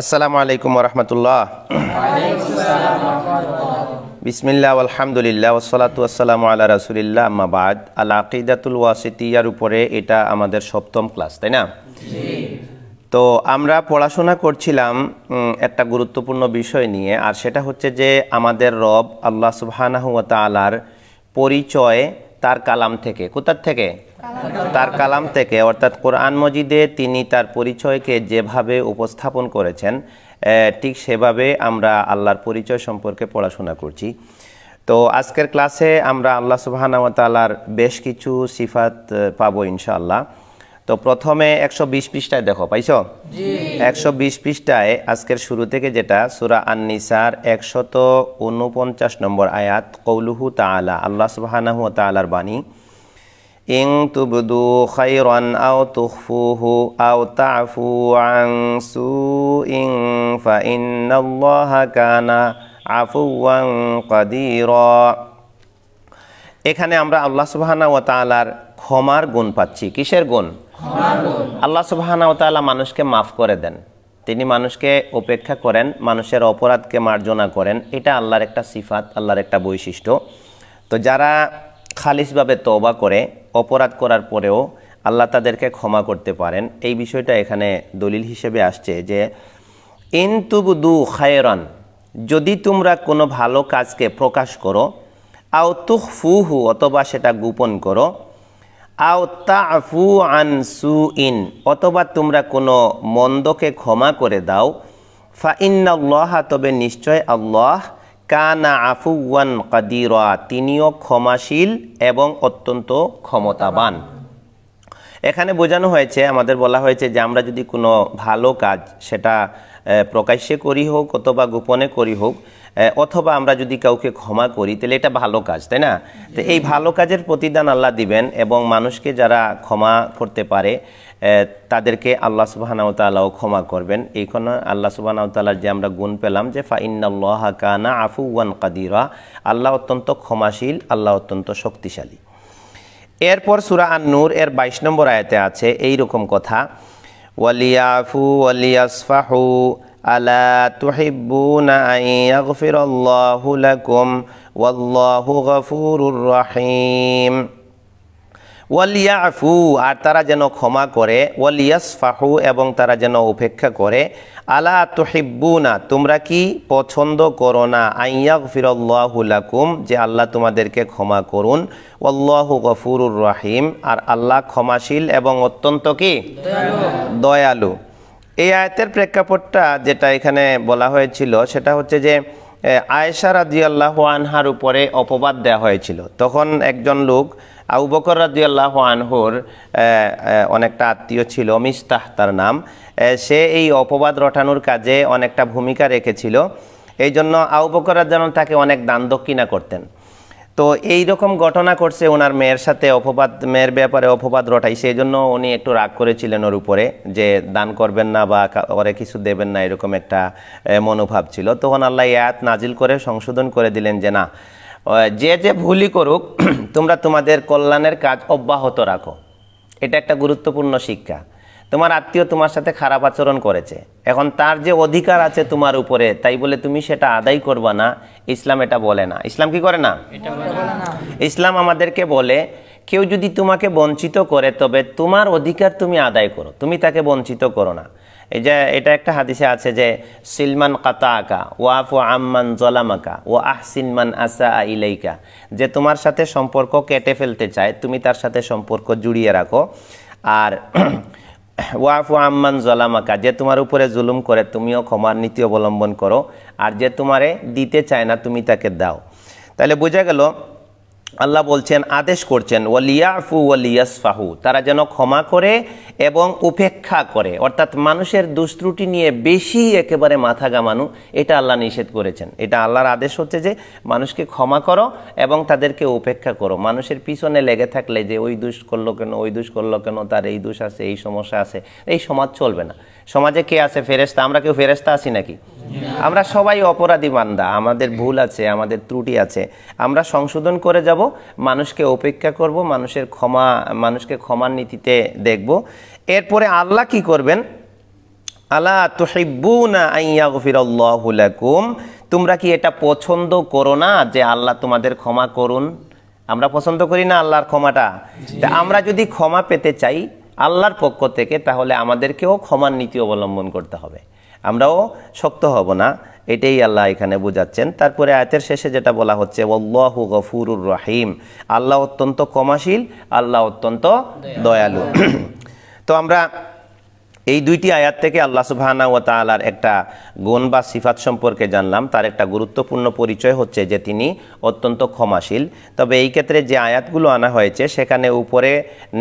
আসসালামু আলাইকুম ওয়া রাহমাতুল্লাহ। বিসমিল্লাহ আলহামদুলিল্লাহ ওয়াসসালাতু ওয়াসসালামু আলা রাসূলিল্লাহ আম্মা বাদ। আল আকিদাতুল ওয়াসিতিয়ার উপরে এটা আমাদের সপ্তম ক্লাস, তাই না? তো আমরা পড়াশোনা করছিলাম একটা গুরুত্বপূর্ণ বিষয় নিয়ে, আর সেটা হচ্ছে যে আমাদের রব আল্লাহ সুবহানাহু ওয়া তাআলার পরিচয় তার কালাম থেকে। কোথার থেকে? তার কালাম থেকে, অর্থাৎ কোরআন মজিদে তিনি তার পরিচয়কে যেভাবে উপস্থাপন করেছেন ঠিক সেভাবে আমরা আল্লাহর পরিচয় সম্পর্কে পড়াশোনা করছি। তো আজকের ক্লাসে আমরা আল্লাহ সুবহানাহু ওয়া তাআলার বেশ কিছু সিফাত পাবো ইনশাআল্লাহ। তো প্রথমে 120 পৃষ্ঠায় দেখো, পাইছো? 120 পৃষ্ঠায় আজকের শুরু থেকে যেটা সূরা আন-নিসার 149 নম্বর আয়াত, কওলুহু তাআলা, আল্লাহ সুবহানাহু ওয়া তাআলার বাণী, ইন তুবদু খায়রান আও তুখফুহু আও তা'ফু আন সুইন ফা ইন্নাল্লাহা কানা আফুওয়ান কাদিরা। এখানে আমরা আল্লাহ সুবহানাহু ওয়া তাআলার ক্ষমার গুণ পাচ্ছি। কিসের গুণ? ক্ষমার গুণ। আল্লাহ সুবহানাহু ওয়া তাআলা মানুষকে মাফ করে দেন, তিনি মানুষকে উপেক্ষা করেন, মানুষের অপরাধকে মার্জনা করেন। এটা আল্লাহর একটা সিফাত, আল্লাহর একটা বৈশিষ্ট্য। তো যারা খালিসভাবে তওবা করে, অপরাধ করার পরেও আল্লাহ তাদেরকে ক্ষমা করতে পারেন, এই বিষয়টা এখানে দলিল হিসেবে আসছে যে ইন তুবদু খায়রান, যদি তোমরা কোনো ভালো কাজকে প্রকাশ করো, আও তুখফুহু, অথবা সেটা গোপন করো, আও তা'ফু আন সুইন, অথবা তোমরা কোনো মন্দকে ক্ষমা করে দাও, ফা ইন্নাল্লাহা, তবে নিশ্চয় আল্লাহ, কানা আফুওয়ান কাদিরা, তিনিও ক্ষমাশীল এবং অত্যন্ত ক্ষমতাবান। এখানে বোঝানো হয়েছে, আমাদের বলা হয়েছে যে আমরা যদি কোনো ভালো কাজ সেটা প্রকাশ্যে করি হোক অথবা গোপনে করি হোক, অথবা আমরা যদি কাউকে ক্ষমা করি, তাহলে এটা ভালো কাজ, তাই না? তো এই ভালো কাজের প্রতিদান আল্লাহ দিবেন, এবং মানুষকে যারা ক্ষমা করতে পারে তাদেরকে আল্লাহ সুবহানাহু ওয়া তাআলাও ক্ষমা করবেন। এইখানে আল্লাহ সুবহানাহু ওয়া তাআলার যে আমরা গুণ পেলাম যে ফা ইন্নাল্লাহা কানা আফুওয়ান কাদিরা, আল্লাহ অত্যন্ত ক্ষমাশীল, আল্লাহ অত্যন্ত শক্তিশালী। এরপর সূরা আন-নূর এর 22 নম্বর আয়াতে আছে এই রকম কথা, ওয়ালিয়াফু ওয়ালিয়াসফাহু আলা তুহিব্বুনা আন ইয়াগফিরাল্লাহু লাকুম ওয়াল্লাহু গফুরুর রহিম। ওয়ালিয়াফু, আর তারা যেন ক্ষমা করে, ওয়ালিয়াসফাহু, এবং তারা যেন উপেক্ষা করে, আলা তুহিব্বুনা, তোমরা কি পছন্দ করো না, আন ইয়াগফিরাল্লাহু লাকুম, যে আল্লাহ তোমাদেরকে ক্ষমা করুন, ওয়াল্লাহু গফুরুর রহিম, আর আল্লাহ ক্ষমাশীল এবং অত্যন্ত কি দয়ালু। এই আয়াতের প্রেক্ষাপটটা যেটা এখানে বলা হয়েছিল সেটা হচ্ছে যে আয়েশা রাদিয়াল্লাহু আনহার উপরে অপবাদ দেওয়া হয়েছিল। তখন একজন লোক, আবু বকর রাদিয়াল্লাহু আনহুর অনেকটা আত্মীয় ছিল, মিস্তাহ তার নাম, সে এই অপবাদ রটানোর কাজে অনেকটা ভূমিকা রেখেছিল। এই জন্য আবু বকর রাদিয়াল্লাহু আনহু তাকে অনেক দান দক্ষিণা করতেন। তো এই রকম ঘটনা করছে ওনার মেয়ের সাথে, মেয়ের ব্যাপারে অপবাদ রটাই, সেই জন্য উনি একটু রাগ করেছিলেন ওর উপরে, যে দান করবেন না বা ওরে কিছু দেবেন না, এরকম একটা মনোভাব ছিল। তখন আল্লাহ আয়াত নাজিল করে সংশোধন করে দিলেন যে না, যে যে ভুলই করুক তোমরা তোমাদের কল্যাণের কাজ অব্যাহত রাখো। এটা একটা গুরুত্বপূর্ণ শিক্ষা। তোমার আত্মীয় তোমার সাথে খারাপ আচরণ করেছে, এখন তার যে অধিকার আছে তোমার উপরে, তাই বলে তুমি সেটা আদায় করবা না, ইসলাম এটা বলে না। ইসলাম কি করে না? ইসলাম আমাদেরকে বলে কেউ যদি তোমাকে বঞ্চিত করে, তবে তোমার অধিকার তুমি আদায় করো, তুমি তাকে বঞ্চিত করো না। এই যে এটা একটা হাদিসে আছে যে সিলমান কাতাআকা ওয়াফু আম্মান যালামাকা ওয়া আহসিন মান আসা ইলাইকা, যে তোমার সাথে সম্পর্ক কেটে ফেলতে চায় তুমি তার সাথে সম্পর্ক জুড়িয়ে রাখো, আর ওয়াফু আম্মান যালামাকা, যে তোমার উপরে জুলুম করে তুমিও ক্ষমার নীতি অবলম্বন করো, আর যে তোমারে দিতে চায় না তুমি তাকে দাও। তাহলে বোঝা গেল আল্লাহ বলছেন, আদেশ করছেন, ওয়ালিয়াফু ওয়ালিয়াসফাহু, তারা যেন ক্ষমা করে এবং উপেক্ষা করে, অর্থাৎ মানুষের দুষ্ত্রুটি নিয়ে বেশি একেবারে মাথা ঘামানো, এটা আল্লাহ নিষেধ করেছেন। এটা আল্লাহর আদেশ হচ্ছে যে মানুষকে ক্ষমা করো এবং তাদেরকে উপেক্ষা করো। মানুষের পিছনে লেগে থাকলে যে ওই দোষ করলো কেন, ওই দোষ করলো কেন, তার এই দোষ আছে, এই সমস্যা আছে, এই সমাজ চলবে না। সমাজে কে আছে? ফেরেশতা। আমরা কেউ ফেরেশতা আছি নাকি? আমরা সবাই অপরাধী বান্দা, আমাদের ভুল আছে, আমাদের ত্রুটি আছে, আমরা সংশোধন করে যাব, মানুষকে উপেক্ষা করব, মানুষকে ক্ষমার নীতিতে দেখব। এরপরে আল্লাহ কি করবেন? আলা তুহিব্বুনা আন ইয়াগফিরাল্লাহু লাকুম, তোমরা কি এটা পছন্দ করো না যে আল্লাহ তোমাদের ক্ষমা করুন? আমরা পছন্দ করি না আল্লাহর ক্ষমাটা? তা আমরা যদি ক্ষমা পেতে চাই আল্লাহর পক্ষ থেকে, তাহলে আমাদেরকেও ক্ষমার নীতি অবলম্বন করতে হবে, আমরাও শক্ত হব না। এটাই আল্লাহ এখানে বোঝাচ্ছেন। তারপরে আয়াতের শেষে যেটা বলা হচ্ছে ওয়াল্লাহু গফুরুর রহিম, আল্লাহ অত্যন্ত ক্ষমাশীল, আল্লাহ অত্যন্ত দয়ালু। তো আমরা এই দুইটি আয়াত থেকে আল্লাহ সুবহানাহু ওয়া তাআলার একটা গুণ বা সিফাত সম্পর্কে জানলাম। তার একটা গুরুত্বপূর্ণ পরিচয় হচ্ছে যে তিনি অত্যন্ত ক্ষমাশীল। তবে এই ক্ষেত্রে যে আয়াতগুলো আনা হয়েছে সেখানে উপরে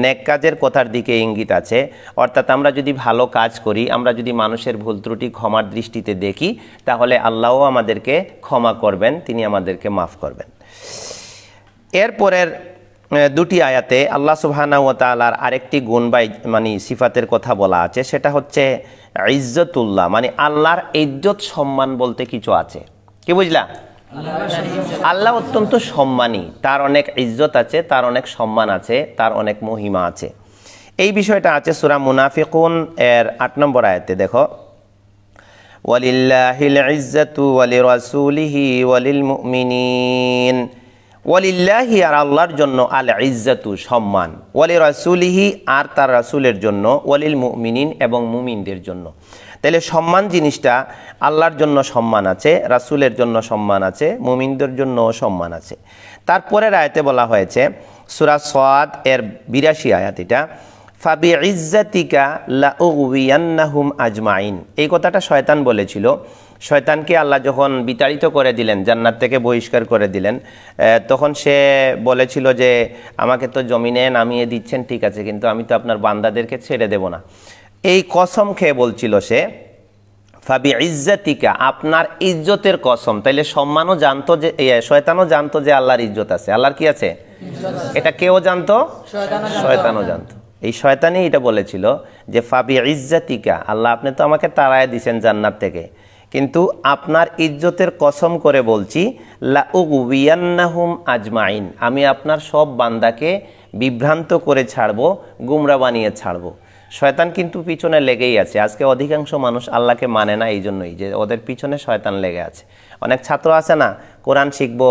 নেক কাজের কথার দিকে ইঙ্গিত আছে, অর্থাৎ আমরা যদি ভালো কাজ করি, আমরা যদি মানুষের ভুল ত্রুটি ক্ষমার দৃষ্টিতে দেখি, তাহলে আল্লাহও আমাদেরকে ক্ষমা করবেন, তিনি আমাদেরকে মাফ করবেন। এরপরের দুটি আয়াতে আল্লাহ সুবহানাহু ওয়া তাআলার আরেকটি গুণ বা মানে সিফাতের কথা বলা আছে, সেটা হচ্ছে ইজ্জতুল্লাহ, মানে আল্লাহর ইজ্জত সম্মান বলতে কিছু আছে। কি বুঝলা? আল্লাহ অত্যন্ত সম্মানী, তার অনেক ইজ্জত আছে, তার অনেক সম্মান আছে, তার অনেক মহিমা আছে। এই বিষয়টা আছে সূরা মুনাফিকুন এর ৮ নম্বর আয়াতে। দেখো, ওয়ালিল্লাহিল ইজ্জাতু ওয়ালিরাসূলিহি ওয়ালিল মুমিনিন, ওয়ালিল্লাহি আর আল্লাহর জন্য, আল ইজ্জাতু সম্মান, ওয়ালি রাসূলিহি আর তার রাসূলের জন্য, ওয়ালিল মুমিনিন এবং মুমিনদের জন্য। তাহলে সম্মান জিনিসটা আল্লাহর জন্য সম্মান আছে, রাসূলের জন্য সম্মান আছে, মুমিনদের জন্য সম্মান আছে। তারপরের আয়াতে বলা হয়েছে সূরা সাদ এর ৮২ আয়াত, এটা ফাবি ইজ্জাতিকা লাউগওয়িয়ান্নাহুম আজমাইন। এই কথাটা শয়তান বলেছিল। শয়তানকে আল্লাহ যখন বিতাড়িত করে দিলেন, জান্নাত থেকে বহিষ্কার করে দিলেন, তখন সে বলেছিল যে আমাকে তো জমিনে নামিয়ে দিচ্ছেন, ঠিক আছে, কিন্তু আমি তো আপনার বান্দাদেরকে ছেড়ে দেব না। এই কসম খেয়ে বলছিল সে, ফাবি ইজ্জাতিকা, আপনার ইজ্জতের কসম। তাইলে সম্মানও জানতো যে, শয়তানও জানতো যে আল্লাহর ইজ্জত আছে। আল্লাহর কি আছে? এটা কেউ জানতো? শয়তানও জানতো। এই শয়তানই এটা বলেছিল যে ফাবি ইজ্জাতিকা, আল্লাহ আপনি তো আমাকে তাড়ায় দিয়েছেন জান্নাত থেকে, কিন্তু আপনার ইজ্জতের কসম করে বলছি, লাউগওয়িয়ান্নাহুম আজমাইন, আমি আপনার সব বান্দাকে বিভ্রান্ত করে ছাড়বো, গুমরা বানিয়ে ছাড়বো। শয়তান কিন্তু পিছনে লেগেই আছে। আজকে অধিকাংশ মানুষ আল্লাহকে মানে না, এই জন্যই যে ওদের পিছনে শয়তান লেগে আছে। অনেক ছাত্র আছে না, কোরআন শিখবো,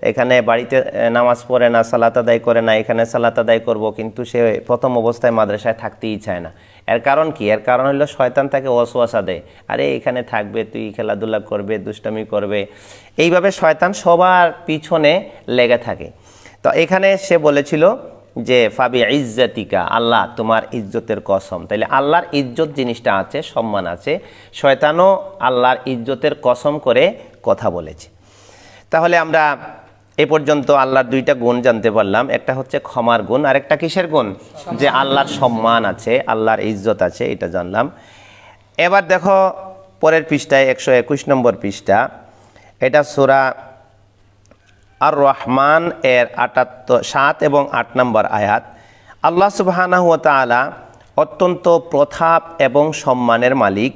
এখানে বাড়িতে নামাজ পড়ে না, সালাত আদায় করে না, এখানে সালাত আদায় করবো, কিন্তু সে প্রথম অবস্থায় মাদ্রাসায় থাকতেই চায় না। এর কারণ কি? এর কারণ হলো শয়তান তাকে ওয়াসওয়াসা দেয়, আরে এখানে থাকবে, তুই খেলাধুলা করবে, দুষ্টামি করবে। এইভাবে শয়তান সবার পিছনে লেগে থাকে। তো এখানে সে বলেছিল যে ফাবি ইজ্জাতিকা, আল্লাহ তোমার ইজ্জতের কসম। তাইলে আল্লাহর ইজ্জত জিনিসটা আছে, সম্মান আছে। শয়তানও আল্লাহর ইজ্জতের কসম করে কথা বলেছে। তাহলে আমরা এ পর্যন্ত আল্লাহর দুইটা গুণ জানতে পারলাম। একটা হচ্ছে ক্ষমার গুণ, আর একটা কিসের গুণ? যে আল্লাহর সম্মান আছে, আল্লাহর ইজ্জত আছে, এটা জানলাম। এবার দেখো পরের পৃষ্ঠায় 121 নম্বর পৃষ্ঠা, এটা সূরা আর রহমান এর ৭ এবং ৮ নম্বর আয়াত। আল্লাহ সুবহানাহু ওয়া তাআলা অত্যন্ত প্রতাপ এবং সম্মানের মালিক।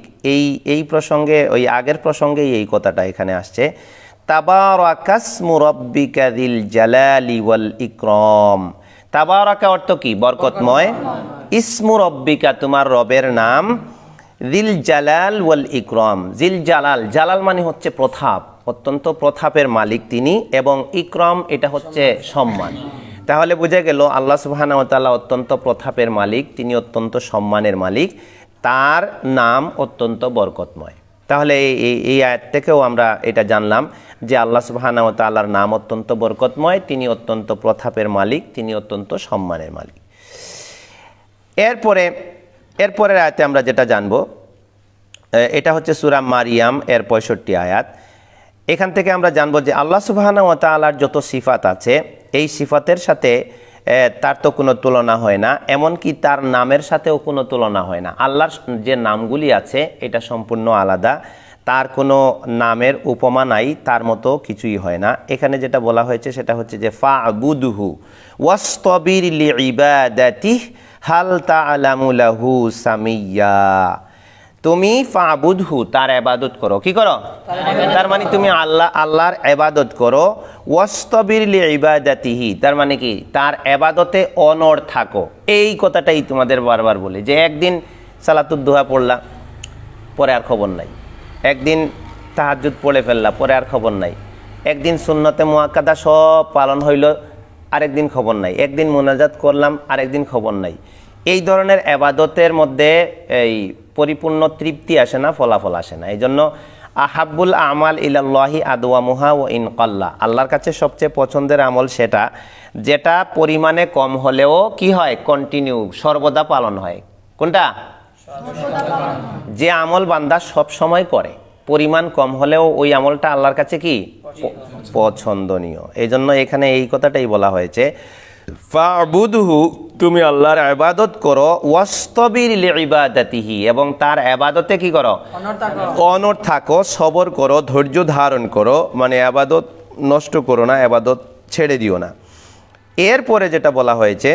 এই প্রসঙ্গে, ওই আগের প্রসঙ্গেই এই কথাটা এখানে আসছে। তাবারাকাসমু রাব্বিকা যিল জালালি ওয়াল ইকরাম। তাবারাকা অর্থ কি? বরকতময়। ইসমু রব্বিকা, তোমার রবের নাম। যিল জালাল ওয়াল ইকরাম, যিল জালাল, জালাল মানে হচ্ছে প্রতাপ, অত্যন্ত প্রতাপের মালিক তিনি, এবং ইকরাম এটা হচ্ছে সম্মান। তাহলে বোঝা গেল আল্লাহ সুবহানাহু ওয়া তাআলা অত্যন্ত প্রতাপের মালিক, তিনি অত্যন্ত সম্মানের মালিক, তার নাম অত্যন্ত বরকতময়। তাহলে এই আয়াত থেকেও আমরা এটা জানলাম যে আল্লাহ সুবহানাহু ওয়া তাআলার নাম অত্যন্ত বরকতময়, তিনি অত্যন্ত প্রতাপের মালিক, তিনি অত্যন্ত সম্মানের মালিক। এরপরের আয়াতে আমরা যেটা জানবো, এটা হচ্ছে সূরা মারিয়াম এর 65 আয়াত। এখান থেকে আমরা জানবো যে আল্লাহ সুবহানাহু ওয়া তাআলার যত সিফাত আছে, এই সিফাতের সাথে তার তো কোনো তুলনা হয় না, এমনকি তার নামের সাথেও কোনো তুলনা হয় না। আল্লাহর যে নামগুলি আছে এটা সম্পূর্ণ আলাদা, তার কোনো নামের উপমা নাই, তার মতো কিছুই হয় না। এখানে যেটা বলা হয়েছে সেটা হচ্ছে যে ফা'বুদহু ওয়াসতাবির লিইবাদাতিহি হাল তা'লামু লাহু সামিয়্যা। তুমি ফা'বুদহু, তার ইবাদত করো। কি করো? তার মানে তুমি আল্লাহর ইবাদত করো। ওয়াসতাবির লিইবাদাতিহি, তার মানে কি? তার ইবাদতে অনড় থাকো। এই কথাটাই তোমাদের বারবার বলি যে একদিন সালাতুদ দুহা পরে আর খবর নাই, একদিন তাহাজ্জুদ পড়ে ফেললা, পরে আর খবর নাই, একদিন সুন্নতে মুআক্কাদা সব পালন হইল, আরেকদিন খবর নাই, একদিন মুনাজাত করলাম, আরেকদিন খবর নাই। এই ধরনের ইবাদতের মধ্যে এই পরিপূর্ণ তৃপ্তি আসে না, ফলাফল আসে না। এই জন্য আহাব্বুল আমাল ইলাল্লাহি আদওয়ামুহা ওয়া ইন কাল্লা, আল্লাহর কাছে সবচেয়ে পছন্দের আমল সেটা যেটা পরিমাণে কম হলেও কি হয়, কন্টিনিউ, সর্বদা পালন হয়। কোনটা? যে আমল বান্দা সব সময় করে, পরিমাণ কম হলেও ওই আমলটা আল্লাহর কাছে কি পছন্দনীয়। এই জন্য এখানে এই কথাটাই বলা হয়েছে, ফা'বুদহু, তুমি আল্লাহর ইবাদত করো, ওয়াসতাবির লিইবাদাতিহি, এবং তার ইবাদতে কি করো, অনড় থাকো, সবর করো, ধৈর্য ধারণ করো, মানে ইবাদত নষ্ট করো না, ইবাদত ছেড়ে দিও না। এরপরে যেটা বলা হয়েছে,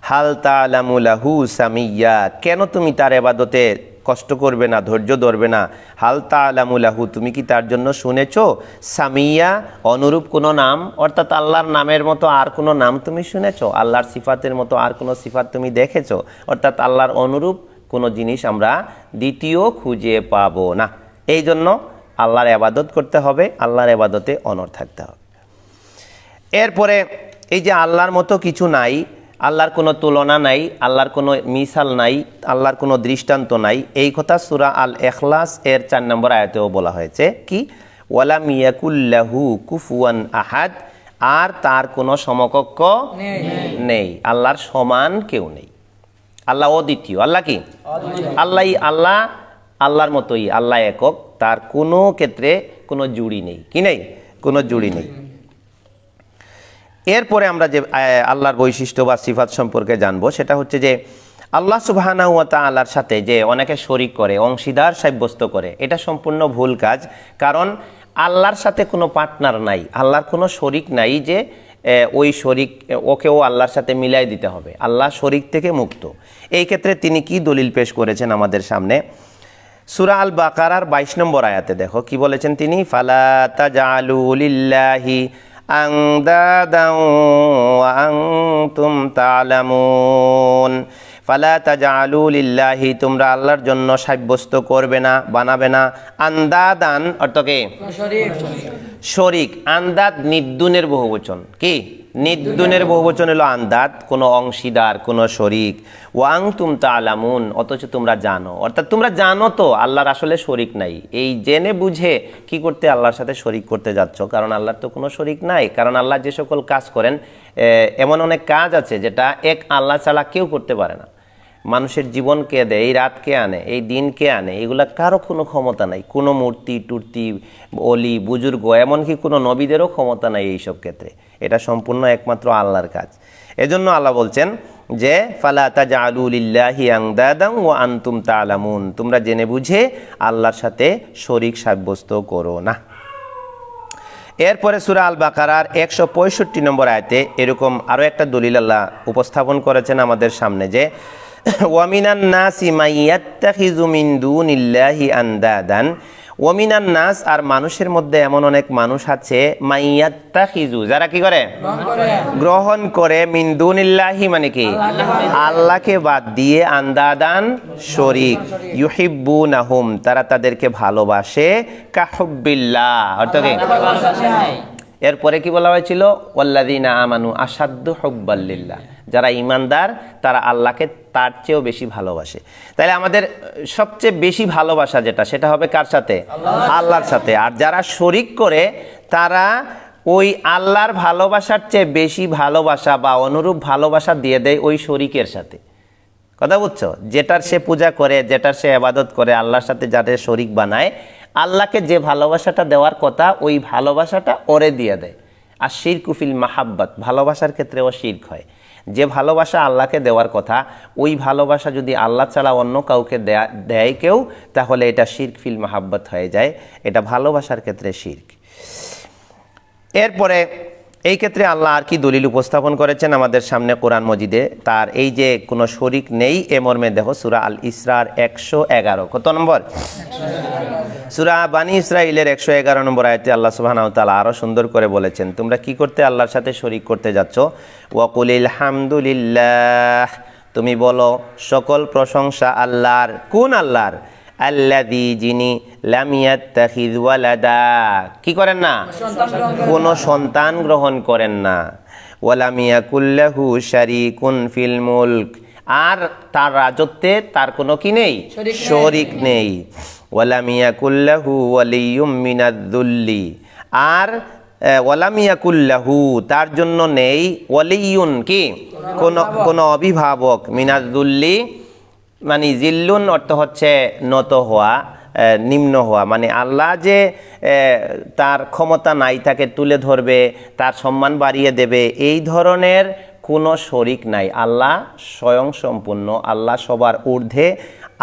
হাল তা'লামু লাহু সামিয়্যা, কেন তুমি তার ইবাদতে কষ্ট করবে না, ধৈর্য ধরবে না? হাল তা'লামু লাহু, তুমি কি তার জন্য শুনেছো সামিয়্যা, অনুরূপ কোনো নাম, অর্থাৎ আল্লাহর নামের মতো আর কোনো নাম তুমি শুনেছো, আল্লাহর সিফাতের মতো আর কোনো সিফাত তুমি দেখেছো, অর্থাৎ আল্লাহর অনুরূপ কোনো জিনিস আমরা দ্বিতীয় খুঁজে পাবো না। এই জন্য আল্লাহর ইবাদত করতে হবে, আল্লাহর ইবাদতে অনড় থাকতে হবে। এরপরে এই যে আল্লাহর মতো কিছু নাই, আল্লাহর কোনো তুলনা নাই, আল্লাহর কোনো মিসাল নাই, আল্লাহর কোনো দৃষ্টান্ত নাই, এই কথা সূরা আল ইখলাস এর 4 নম্বর আয়াতেও বলা হয়েছে কি, ওয়ালাম ইয়াকুল্লাহু কুফুয়ান আহাদ, আর তার কোনো সমকক্ষ নেই, আল্লাহর সমান কেউ নেই। আল্লাহ অদ্বিতীয়, আল্লাহ কি আল্লাহই আল্লাহ, আল্লাহর মতোই, আল্লাহ একক, তার কোনো ক্ষেত্রে কোনো জুড়ি নেই, কি নেই, কোনো জুড়ি নেই। এরপরে আমরা যে আল্লাহর বৈশিষ্ট্য বা সিফাত সম্পর্কে জানবো সেটা হচ্ছে যে আল্লাহ সুবহানাহু ওয়া তাআলার সাথে যে অনেকে শরীক করে, অংশীদার সাব্যস্ত করে, এটা সম্পূর্ণ ভুল কাজ। কারণ আল্লাহর সাথে কোনো পার্টনার নাই, আল্লাহর কোনো শরীক নাই যে ওই শরীক ওকেও আল্লাহর সাথে মিলাই দিতে হবে। আল্লাহ শরীক থেকে মুক্ত। এই ক্ষেত্রে তিনি কি দলিল পেশ করেছেন আমাদের সামনে? সূরা আল বাকারার 22 নম্বর আয়াতে দেখো কি বলেছেন তিনি, ফালা তাজআলু লিল্লাহি আনদাদান ওয়া আনতুম তা'লামুন, ফালা তাজআলু লিল্লাহি, তোমরা আল্লাহর জন্য সাব্যস্ত করবে না, বানাবে না, আন্দাদান অর্থ কি শরীক, আন্দাদ নির্দুনের বহুবচন, কি নির্দুনের বহুবচন হলো আন্দাদ, কোনো অংশীদার, কোনো শরীক। ওয়া আনতুম তা'লামুন, অথচ তোমরা জানো, অর্থাৎ তোমরা জানো তো আল্লাহর আসলে শরীক নাই, এই জেনে বুঝে কি করতে আল্লাহর সাথে শরীক করতে যাচ্ছ? কারণ আল্লাহর তো কোনো শরীক নাই। কারণ আল্লাহ যে সকল কাজ করেন, এমন অনেক কাজ আছে যেটা এক আল্লাহ ছাড়া কেউ করতে পারে না। মানুষের জীবন কে দেয়, এই রাত কে আনে, এই দিন কে আনে, এগুলা কারো কোনো ক্ষমতা নাই। কোনো মূর্তি টুর্তি, অলি বুজুর্গ, এমনকি কোনো নবীদেরও ক্ষমতা নাই এইসব ক্ষেত্রে। এটা সম্পূর্ণ একমাত্র আল্লাহর কাজ। এজন্য আল্লাহ বলছেন যে ফালা তাজআলু লিল্লাহি আনদাদান ওয়া আনতুম তা'লামুন, তোমরা জেনে বুঝে আল্লাহর সাথে শরীক সাব্যস্ত করো না। এরপরে সূরা আল বাকারার 165 নম্বর আয়াতে এরকম আরও একটা দলিল আল্লাহ উপস্থাপন করেছেন আমাদের সামনে যে ওয়ামিনান নাসি মাইয়াত্তাখিযু মিন দুনিল্লাহি আনদাদান, ওয়ামিনান নাস, আর মানুষের মধ্যে এমন অনেক মানুষ আছে, মাইয়াত্তাখিযু, যারা কি করে গ্রহণ করে, মিন দুনিল্লাহি মানে কি আল্লাহকে বাদ দিয়ে, আনদাদান শরীক, ইউহিব্বুনাহুম, তারা তাদেরকে ভালোবাসে, কাহুব্বিল্লাহ অর্থাৎ কি। এরপরে কি বলা হয়েছিল, ওয়াল্লাযীনা আমানু আশাদ্দু হুব্বাল লিল্লাহ, যারা ঈমানদার তারা আল্লাহকে তার চেয়েও বেশি ভালোবাসে। তাহলে আমাদের সবচেয়ে বেশি ভালোবাসা যেটা, সেটা হবে কার সাথে? আল্লাহর সাথে। আর যারা শরীক করে তারা ওই আল্লাহর ভালোবাসার চেয়ে বেশি ভালোবাসা বা অনুরূপ ভালোবাসা দিয়ে দেয় ওই শরীকের সাথে। কথা বুঝছো? যেটার সে পূজা করে, যেটার সে ইবাদত করে, আল্লাহর সাথে যাদের শরীক বানায়, আল্লাহকে যে ভালোবাসাটা দেওয়ার কথা ওই ভালোবাসাটা ওরে দিয়ে দেয়। আর শিরকু ফিল মাহাব্বাত, ভালোবাসার ক্ষেত্রেও শিরক হয়। যে ভালোবাসা আল্লাহকে দেওয়ার কথা ওই ভালোবাসা যদি আল্লাহ ছাড়া অন্য কাউকে দেয় কেউ, তাহলে এটা শিরক ফিল মাহাব্বাত হয়ে যায়, এটা ভালোবাসার ক্ষেত্রে শিরক। এরপরে এই ক্ষেত্রে আল্লাহ আর কি দলিল উপস্থাপন করেছেন আমাদের সামনে কোরআন মজিদে, তার এই যে কোনো শরীক নেই এ মর্মে দেখো সূরা আল ইসরার 111, কত নম্বর? সূরা বানী ইসরাঈলের 111 নম্বর আয়াতে আল্লাহ সুবহানাহু ওয়া তাআলা আরো সুন্দর করে বলেছেন, তোমরা কি করতে আল্লাহর সাথে শরীক করতে যাচ্ছ? ওয়া কুলিল হামদুলিল্লাহ, তুমি বলো সকল প্রশংসা আল্লাহর। কোন আল্লাহর? আল্লাযী যিনি লাম ইয়াত্তাখিয ওয়ালাদা কি করেন না, কোনো সন্তান গ্রহণ করেন না। ওয়ালাম ইয়াকুল লাহু শারীকুন ফিল মুলক, আর তার রাজত্বে তার কোনো কি নেই, শরীক নেই। ওয়ালাম ইয়াকুল লাহু ওয়ালিয়্যুম মিনায-যুল্লি, আর ওয়ালাম ইয়াকুল লাহু তার জন্য নেই ওয়ালিয়্যুন কি কোন অভিভাবক, মিনায-যুল্লি মানে জিল্লুন অর্থ হচ্ছে নত হওয়া, নিম্ন হওয়া, মানে আল্লাহ যে তার ক্ষমতা নাই, তাকে তুলে ধরবে, তার সম্মান বাড়িয়ে দেবে, এই ধরনের কোনো শরিক নাই। আল্লাহ স্বয়ং সম্পূর্ণ, আল্লাহ সবার ঊর্ধ্বে।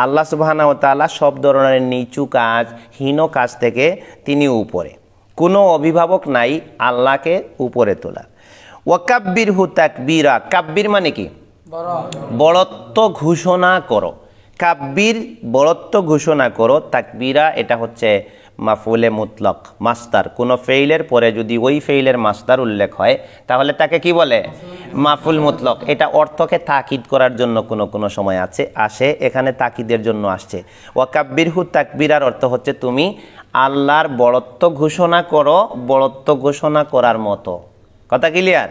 আল্লাহ সুবহানাহু ওয়া তাআলা সব ধরনের নিচু কাজ, হীন কাজ থেকে তিনি উপরে, কোনো অভিভাবক নাই আল্লাহকে উপরে তোলা। ওয়াকাব্বিরহু তাকবীরা, কাব্বির মানে কি, বড়ত্ব ঘোষণা করো। কাব্বির বড়ত্ব ঘোষণা করো। তাকবীরা এটা হচ্ছে মাফউলে মুতলক, মাস্তার। কোনো ফেইলের পরে যদি ওই ফেইলের মাস্তার উল্লেখ হয় তাহলে তাকে কি বলে, মাফউল মুতলক। এটা অর্থকে তাকিদ করার জন্য কোনো সময় আসে, এখানে তাকিদের জন্য আসছে। ওয়াকাব্বিরহু তাকবীরার অর্থ হচ্ছে তুমি আল্লাহর বড়ত্ব ঘোষণা করো, বড়ত্ব ঘোষণা করার মতো। কথা ক্লিয়ার?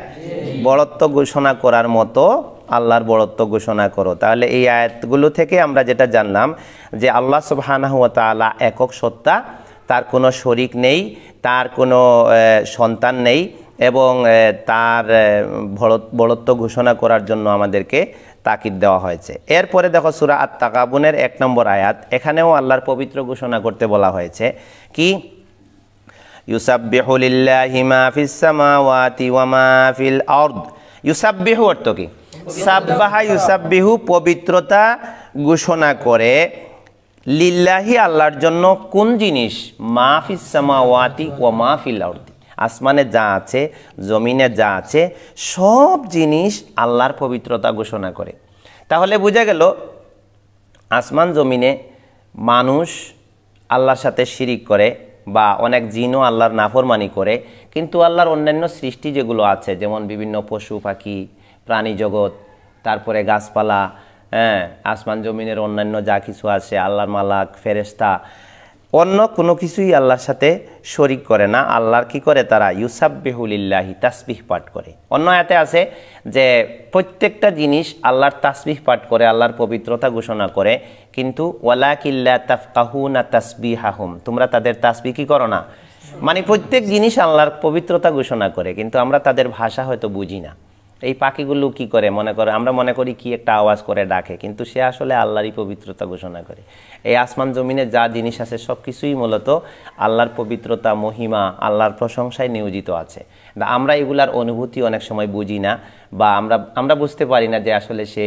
বড়ত্ব ঘোষণা করার মতো আল্লাহর বড়ত্ব ঘোষণা করো। তাহলে এই আয়াতগুলো থেকে আমরা যেটা জানলাম যে আল্লাহ সুবহানাহু ওয়া তাআলা একক সত্তা, তার কোনো শরিক নেই, তার কোনো সন্তান নেই, এবং তার বড়ত্ব ঘোষণা করার জন্য আমাদেরকে তাকিদ দেওয়া হয়েছে। এরপরে দেখো সূরা আত-তাগাবুনের 1 নম্বর আয়াত, এখানেও আল্লাহর পবিত্র ঘোষণা করতে বলা হয়েছে কি, ইউসাব্বিহু লিল্লাহি মা ফিস সামাওয়াতি ওয়া মা ফিল আরদ। ইউসাব্বিহু অর্থ কি, সাব্বাহা ইউসাব্বিহু পবিত্রতা ঘোষণা করে, লিল্লাহি আল্লাহর জন্য কোন জিনিস, মা ফিস সামাওয়াতি ওয়া মা ফিল আরদ, আসমানে যা আছে জমিনে যা আছে সব জিনিস আল্লাহর পবিত্রতা ঘোষণা করে। তাহলে বোঝা গেল আসমান জমিনে মানুষ আল্লাহর সাথে শিরিক করে, বা অনেক জিনও আল্লাহর নাফরমানি করে, কিন্তু আল্লাহর অন্যান্য সৃষ্টি যেগুলো আছে, যেমন বিভিন্ন পশু পাখি, প্রাণী জগৎ, তারপরে গাছপালা, আসমান জমিনের অন্যান্য যা কিছু আছে, আল্লাহর মালাক, ফেরেশতা, অন্য কোনো কিছুই আল্লাহর সাথে শরিক করে না। আল্লাহর কি করে তারা, ইউসাব্বিহু লিল্লাহি, তাসবিহ পাঠ করে। অন্য আয়াতে আছে যে প্রত্যেকটা জিনিস আল্লাহর তাসবিহ পাঠ করে, আল্লাহর পবিত্রতা ঘোষণা করে, কিন্তু ওয়ালাকিল্লা তাফকাহুনা তাসবিহাহুম, তোমরা তাদের তাসবিহ কি করো না, মানে প্রত্যেক জিনিস আল্লাহর পবিত্রতা ঘোষণা করে, কিন্তু আমরা তাদের ভাষা হয়তো বুঝি না। এই পাখিগুলো কি করে, আমরা মনে করি কি একটা আওয়াজ করে ডাকে, কিন্তু সে আসলে আল্লাহরই পবিত্রতা ঘোষণা করে। এই আসমান জমিনে যা জিনিস আছে সব কিছুই মূলত আল্লাহর পবিত্রতা, মহিমা, আল্লাহর প্রশংসায় নিয়োজিত আছে। আমরা এগুলার অনুভূতি অনেক সময় বুঝি না, বা আমরা বুঝতে পারি না যে আসলে সে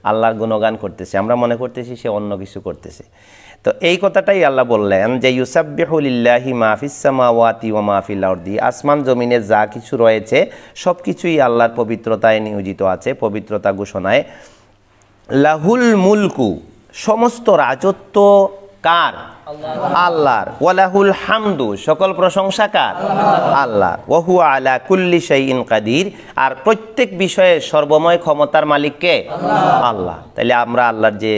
আল্লাহর গুণগান করতেছে, আমরা মনে করতেছি সে অন্য কিছু করতেছে। তো এই কথাটাই আল্লাহ বললেন যে ইউসাব্বিহু লিল্লাহি মা ফিস সামাওয়াতি ওয়া মা ফিল আরদি, আসমান জমিনে যা কিছু রয়েছে সব কিছুই আল্লাহর পবিত্রতায় নিয়োজিত আছে, পবিত্রতা ঘোষণায়। লাহুল মুলকু, সমস্ত রাজত্ব কার, আল্লাহর। ওয়ালাহুল হামদু, সকল প্রশংসা কার, আল্লাহর। ওয়া হুয়া আলা কুল্লি শাইইন কাদির, আর প্রত্যেক বিষয়ে সর্বময় ক্ষমতার মালিক কে, আল্লাহ। তাহলে আমরা আল্লাহর যে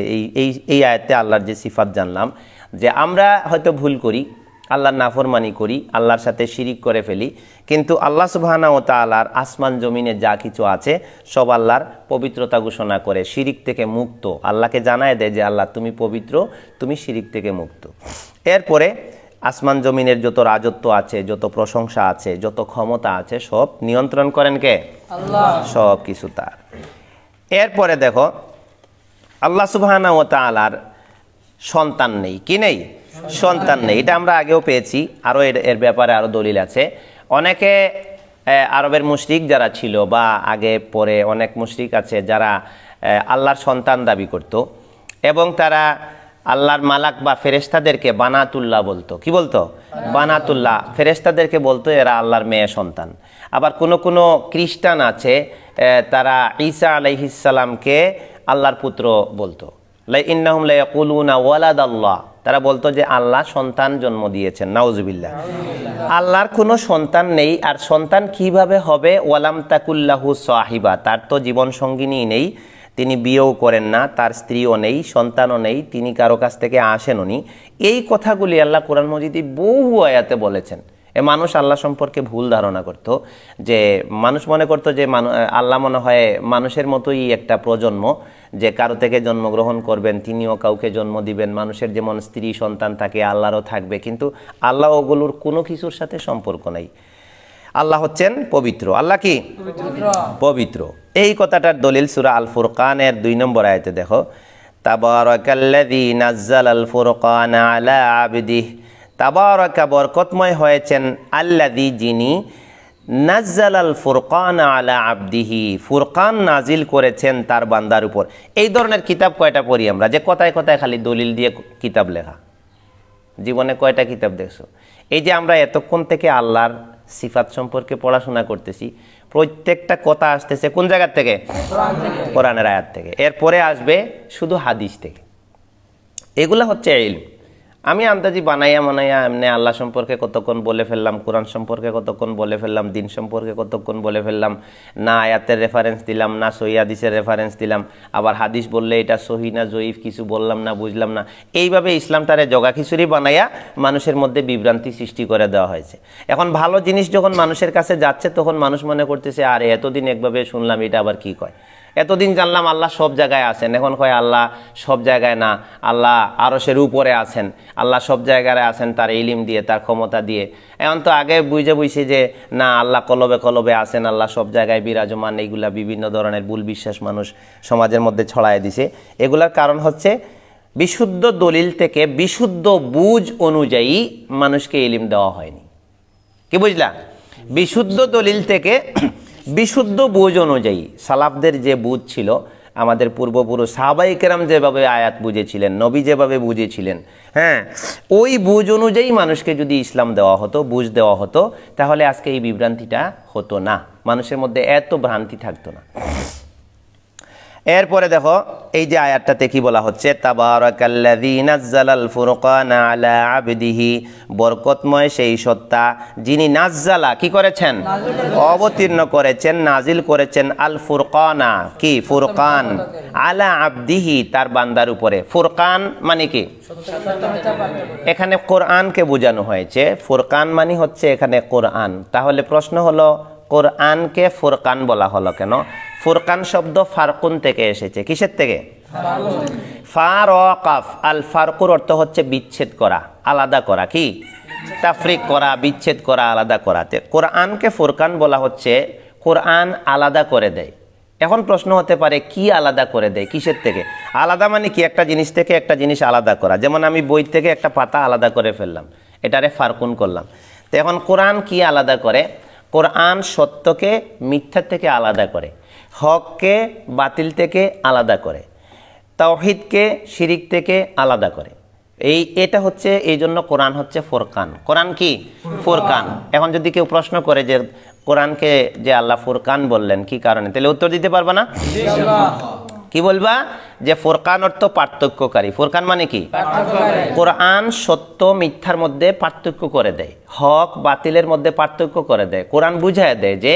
এই আয়াতে আল্লাহর যে সিফাত জানলাম, যে আমরা হয়তো ভুল করি, আল্লাহর নাফরমানি করি, আল্লাহর সাথে শিরিক করে ফেলি, কিন্তু আল্লাহ সুবহানাহু ওয়া তাআলার আসমান জমিনে যা কিছু আছে সব আল্লাহর পবিত্রতা ঘোষণা করে, শিরিক থেকে মুক্ত। আল্লাহকে জানায় দেয় যে আল্লাহ তুমি পবিত্র, তুমি শিরিক থেকে মুক্ত। এরপরে আসমান জমিনের যত রাজত্ব আছে, যত প্রশংসা আছে, যত ক্ষমতা আছে সব নিয়ন্ত্রণ করেন কে, আল্লাহ, সব কিছু তার। এরপরে দেখো আল্লাহ সুবহানাহু ওয়া তাআলার সন্তান নেই, কি নেই, সন্তান নেই। এটা আমরা আগেও পেয়েছি, আরও এর ব্যাপারে আরও দলিল আছে। অনেকে আরবের মুশরিক যারা ছিল, বা আগে পরে অনেক মুশরিক আছে যারা আল্লাহর সন্তান দাবি করত, এবং তারা আল্লাহর মালাক বা ফেরেশতাদেরকে বানাতুল্লাহ বলতো। কি বলতো, বানাতুল্লাহ। ফেরেশতাদেরকে বলতো এরা আল্লাহর মেয়ে সন্তান। আবার কোনো খ্রিস্টান আছে, তারা ঈসা আলাইহিস সালামকে আল্লাহর পুত্র বলতো। ইন্নাহুম লায়াকুলুনা ওয়ালাদাল্লাহ, তারা বলতো যে আল্লাহ সন্তান জন্ম দিয়েছেন। নাউজুবিল্লাহ। আল্লাহর কোনো সন্তান নেই, আর সন্তান কিভাবে হবে, ওয়ালাম তাকুল্লাহু সাহিবা, তার তো জীবন সঙ্গিনী নেই, তিনি বিয়েও করেন না, তার স্ত্রীও নেই, সন্তানও নেই, তিনি কারো কাছ থেকে আসেনও নি। এই কথাগুলি আল্লাহ কোরআন মজিদে বহু আয়াতে বলেছেন। মানুষ আল্লাহ সম্পর্কে ভুল ধারণা করত, যে মানুষ মনে করতো যে আল্লাহ মনে হয় মানুষের মতোই একটা প্রজন্ম, যে কারো থেকে জন্মগ্রহণ করবেন, তিনিও কাউকে জন্ম দিবেন, মানুষের যেমন স্ত্রী সন্তান থাকে আল্লাহরও থাকবে, কিন্তু আল্লাহ ওগুলোর কোনো কিছুর সাথে সম্পর্ক নাই। আল্লাহ হচ্ছেন পবিত্র। আল্লাহ কি পবিত্র? এই কথাটার দলিল সূরা আল ফুরকানের 2 নম্বর আয়াতে দেখো, তাবারাকাল্লাযী নাজ্জালাল ফুরকানা আলা আবদিহি, তাবারাকা বরকতময় হয়েছেন, আল্লাযী যিনি, নাজ্জালাল ফুরকানা আলা আবদিহি ফুরকান নাজিল করেছেন তার বান্দার উপর। এই ধরনের কিতাব কয়টা পড়ি আমরা, যে কথায় কথায় খালি দলিল দিয়ে কিতাব লেখা? জীবনে কয়টা কিতাব দেখছো? এই যে আমরা এতক্ষণ থেকে আল্লাহর সিফাত সম্পর্কে পড়াশোনা করতেছি, প্রত্যেকটা কথা আসতেছে কোন জায়গা থেকে? কোরআনের আয়াত থেকে। এরপরে আসবে শুধু হাদিস থেকে। এগুলা হচ্ছে ইলম। আমি আন্দাজি বানাইয়া এমনি আল্লাহ সম্পর্কে কতক্ষণ বলে ফেললাম, কোরআন সম্পর্কে কতক্ষণ বলে ফেললাম, দিন সম্পর্কে কতক্ষণ বলে ফেললাম, না আয়াতের রেফারেন্স দিলাম, না সহিহ হাদিসের রেফারেন্স দিলাম, আবার হাদিস বললে এটা সহি না জয়ীফ কিছু বললাম না, বুঝলাম না। এইভাবে ইসলামটারে জগা খিচুড়ি বানাইয়া মানুষের মধ্যে বিভ্রান্তি সৃষ্টি করে দেওয়া হয়েছে। এখন ভালো জিনিস যখন মানুষের কাছে যাচ্ছে, তখন মানুষ মনে করতেছে আরে এতদিন একভাবে শুনলাম, এটা আবার কি কয়? এতদিন জানলাম আল্লাহ সব জায়গায় আছেন, এখন কয় আল্লাহ সব জায়গায় না, আল্লাহ আরশের উপরে আছেন, আল্লাহ সব জায়গায় আছেন তার ইলম দিয়ে, তার ক্ষমতা দিয়ে। এখন তো আগে বুঝি যে না, আল্লাহ কলবে কলবে আছেন, আল্লাহ সব জায়গায় বিরাজমান। এইগুলা বিভিন্ন ধরনের ভুল বিশ্বাস মানুষ সমাজের মধ্যে ছড়ায় দিছে। এগুলার কারণ হচ্ছে বিশুদ্ধ দলিল থেকে বিশুদ্ধ বুঝ অনুযায়ী মানুষকে ইলম দেওয়া হয়নি। কি বুঝলা? বিশুদ্ধ দলিল থেকে বিশুদ্ধ বুঝ অনুযায়ী সালাফদের যে বুঝ ছিল, আমাদের পূর্বপুরুষ সাহাবায়ে কেরাম যেভাবে আয়াত বুঝেছিলেন, নবী যেভাবে বুঝেছিলেন, হ্যাঁ, ওই বুঝ অনুযায়ী মানুষকে যদি ইসলাম দেওয়া হতো, বুঝ দেওয়া হতো, তাহলে আজকে এই বিভ্রান্তিটা হতো না, মানুষের মধ্যে এত ভ্রান্তি থাকতো না। এরপরে দেখো এই যে আয়াতটাতে কি বলা হচ্ছে, তাবারাকাল্লাযী নাজ্জালাল ফুরকানা আলা আবদিহি, বরকতময় সেই সত্তা যিনি নাজ্জালা কি করেছেন? অবতীর্ণ করেছেন, নাজিল করেছেন, আল ফুরকানা কি? ফুরকান, আলা আবদিহি তার বান্দার উপরে। ফুরকান মানে কি? এখানে কোরআনকে বোঝানো হয়েছে। ফুরকান মানে হচ্ছে এখানে কোরআন। তাহলে প্রশ্ন হলো, কোরআনকে ফুরকান বলা হলো কেন? ফুরকান শব্দ ফারকুন থেকে এসেছে। কিসের থেকে? ফারকাফ। আল ফারকুর অর্থ হচ্ছে বিচ্ছেদ করা, আলাদা করা। কি? তাফরিক করা, বিচ্ছেদ করা, আলাদা করাতে কোরআনকে ফুরকান বলা হচ্ছে। কোরআন আলাদা করে দেয়। এখন প্রশ্ন হতে পারে কি আলাদা করে দেয়, কিসের থেকে? আলাদা মানে কি? একটা জিনিস থেকে একটা জিনিস আলাদা করা। যেমন আমি বই থেকে একটা পাতা আলাদা করে ফেললাম, এটারে ফারকুন করলাম। তো এখন কোরআন কি আলাদা করে? কোরআন সত্যকে মিথ্যা থেকে আলাদা করে, হককে বাতিল থেকে আলাদা করে, তাওহীদকে শিরিক থেকে আলাদা করে। এটা হচ্ছে, এই জন্য কোরআন হচ্ছে ফুরকান। কোরআন কি? ফুরকান। এখন যদি কেউ প্রশ্ন করে যে কোরআনকে যে আল্লাহ ফুরকান বললেন কি কারণে, তাহলে উত্তর দিতে পারবা না? কি বলবা? যে ফুরকান অর্থ পার্থক্যকারী। ফুরকান মানে কি? কোরআন সত্য মিথ্যার মধ্যে পার্থক্য করে দেয়, হক বাতিলের মধ্যে পার্থক্য করে দেয়। কোরআন বুঝায় দেয় যে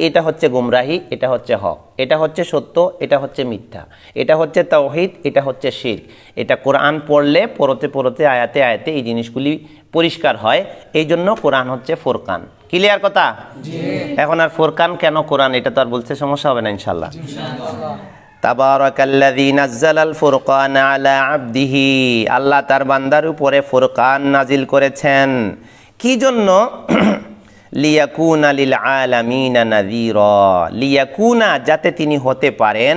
এটা হচ্ছে গুমরাহি, এটা হচ্ছে হক, এটা হচ্ছে সত্য, এটা হচ্ছে মিথ্যা, এটা হচ্ছে তাওহীদ, এটা হচ্ছে শিরক। এটা কোরআন পড়লে পড়তে পড়তে আয়াতে আয়াতে এই জিনিসগুলি পরিষ্কার হয়। এই জন্য কোরআন হচ্ছে ফুরকান। ক্লিয়ার কথা? এখন আর ফুরকান কেন কোরআন, এটা তো আর বলতে সমস্যা হবে না ইনশাআল্লাহ। তাবারাকাল্লাযী নাজ্জালাল ফুরকানা আলা আবদিহি, আল্লাহ তার বান্দার উপরে ফুরকান নাজিল করেছেন। কি জন্য? লিয়াকুনা লিল আলামিনা নাযীরা, লিয়াকুনা যাতে তিনি হতে পারেন,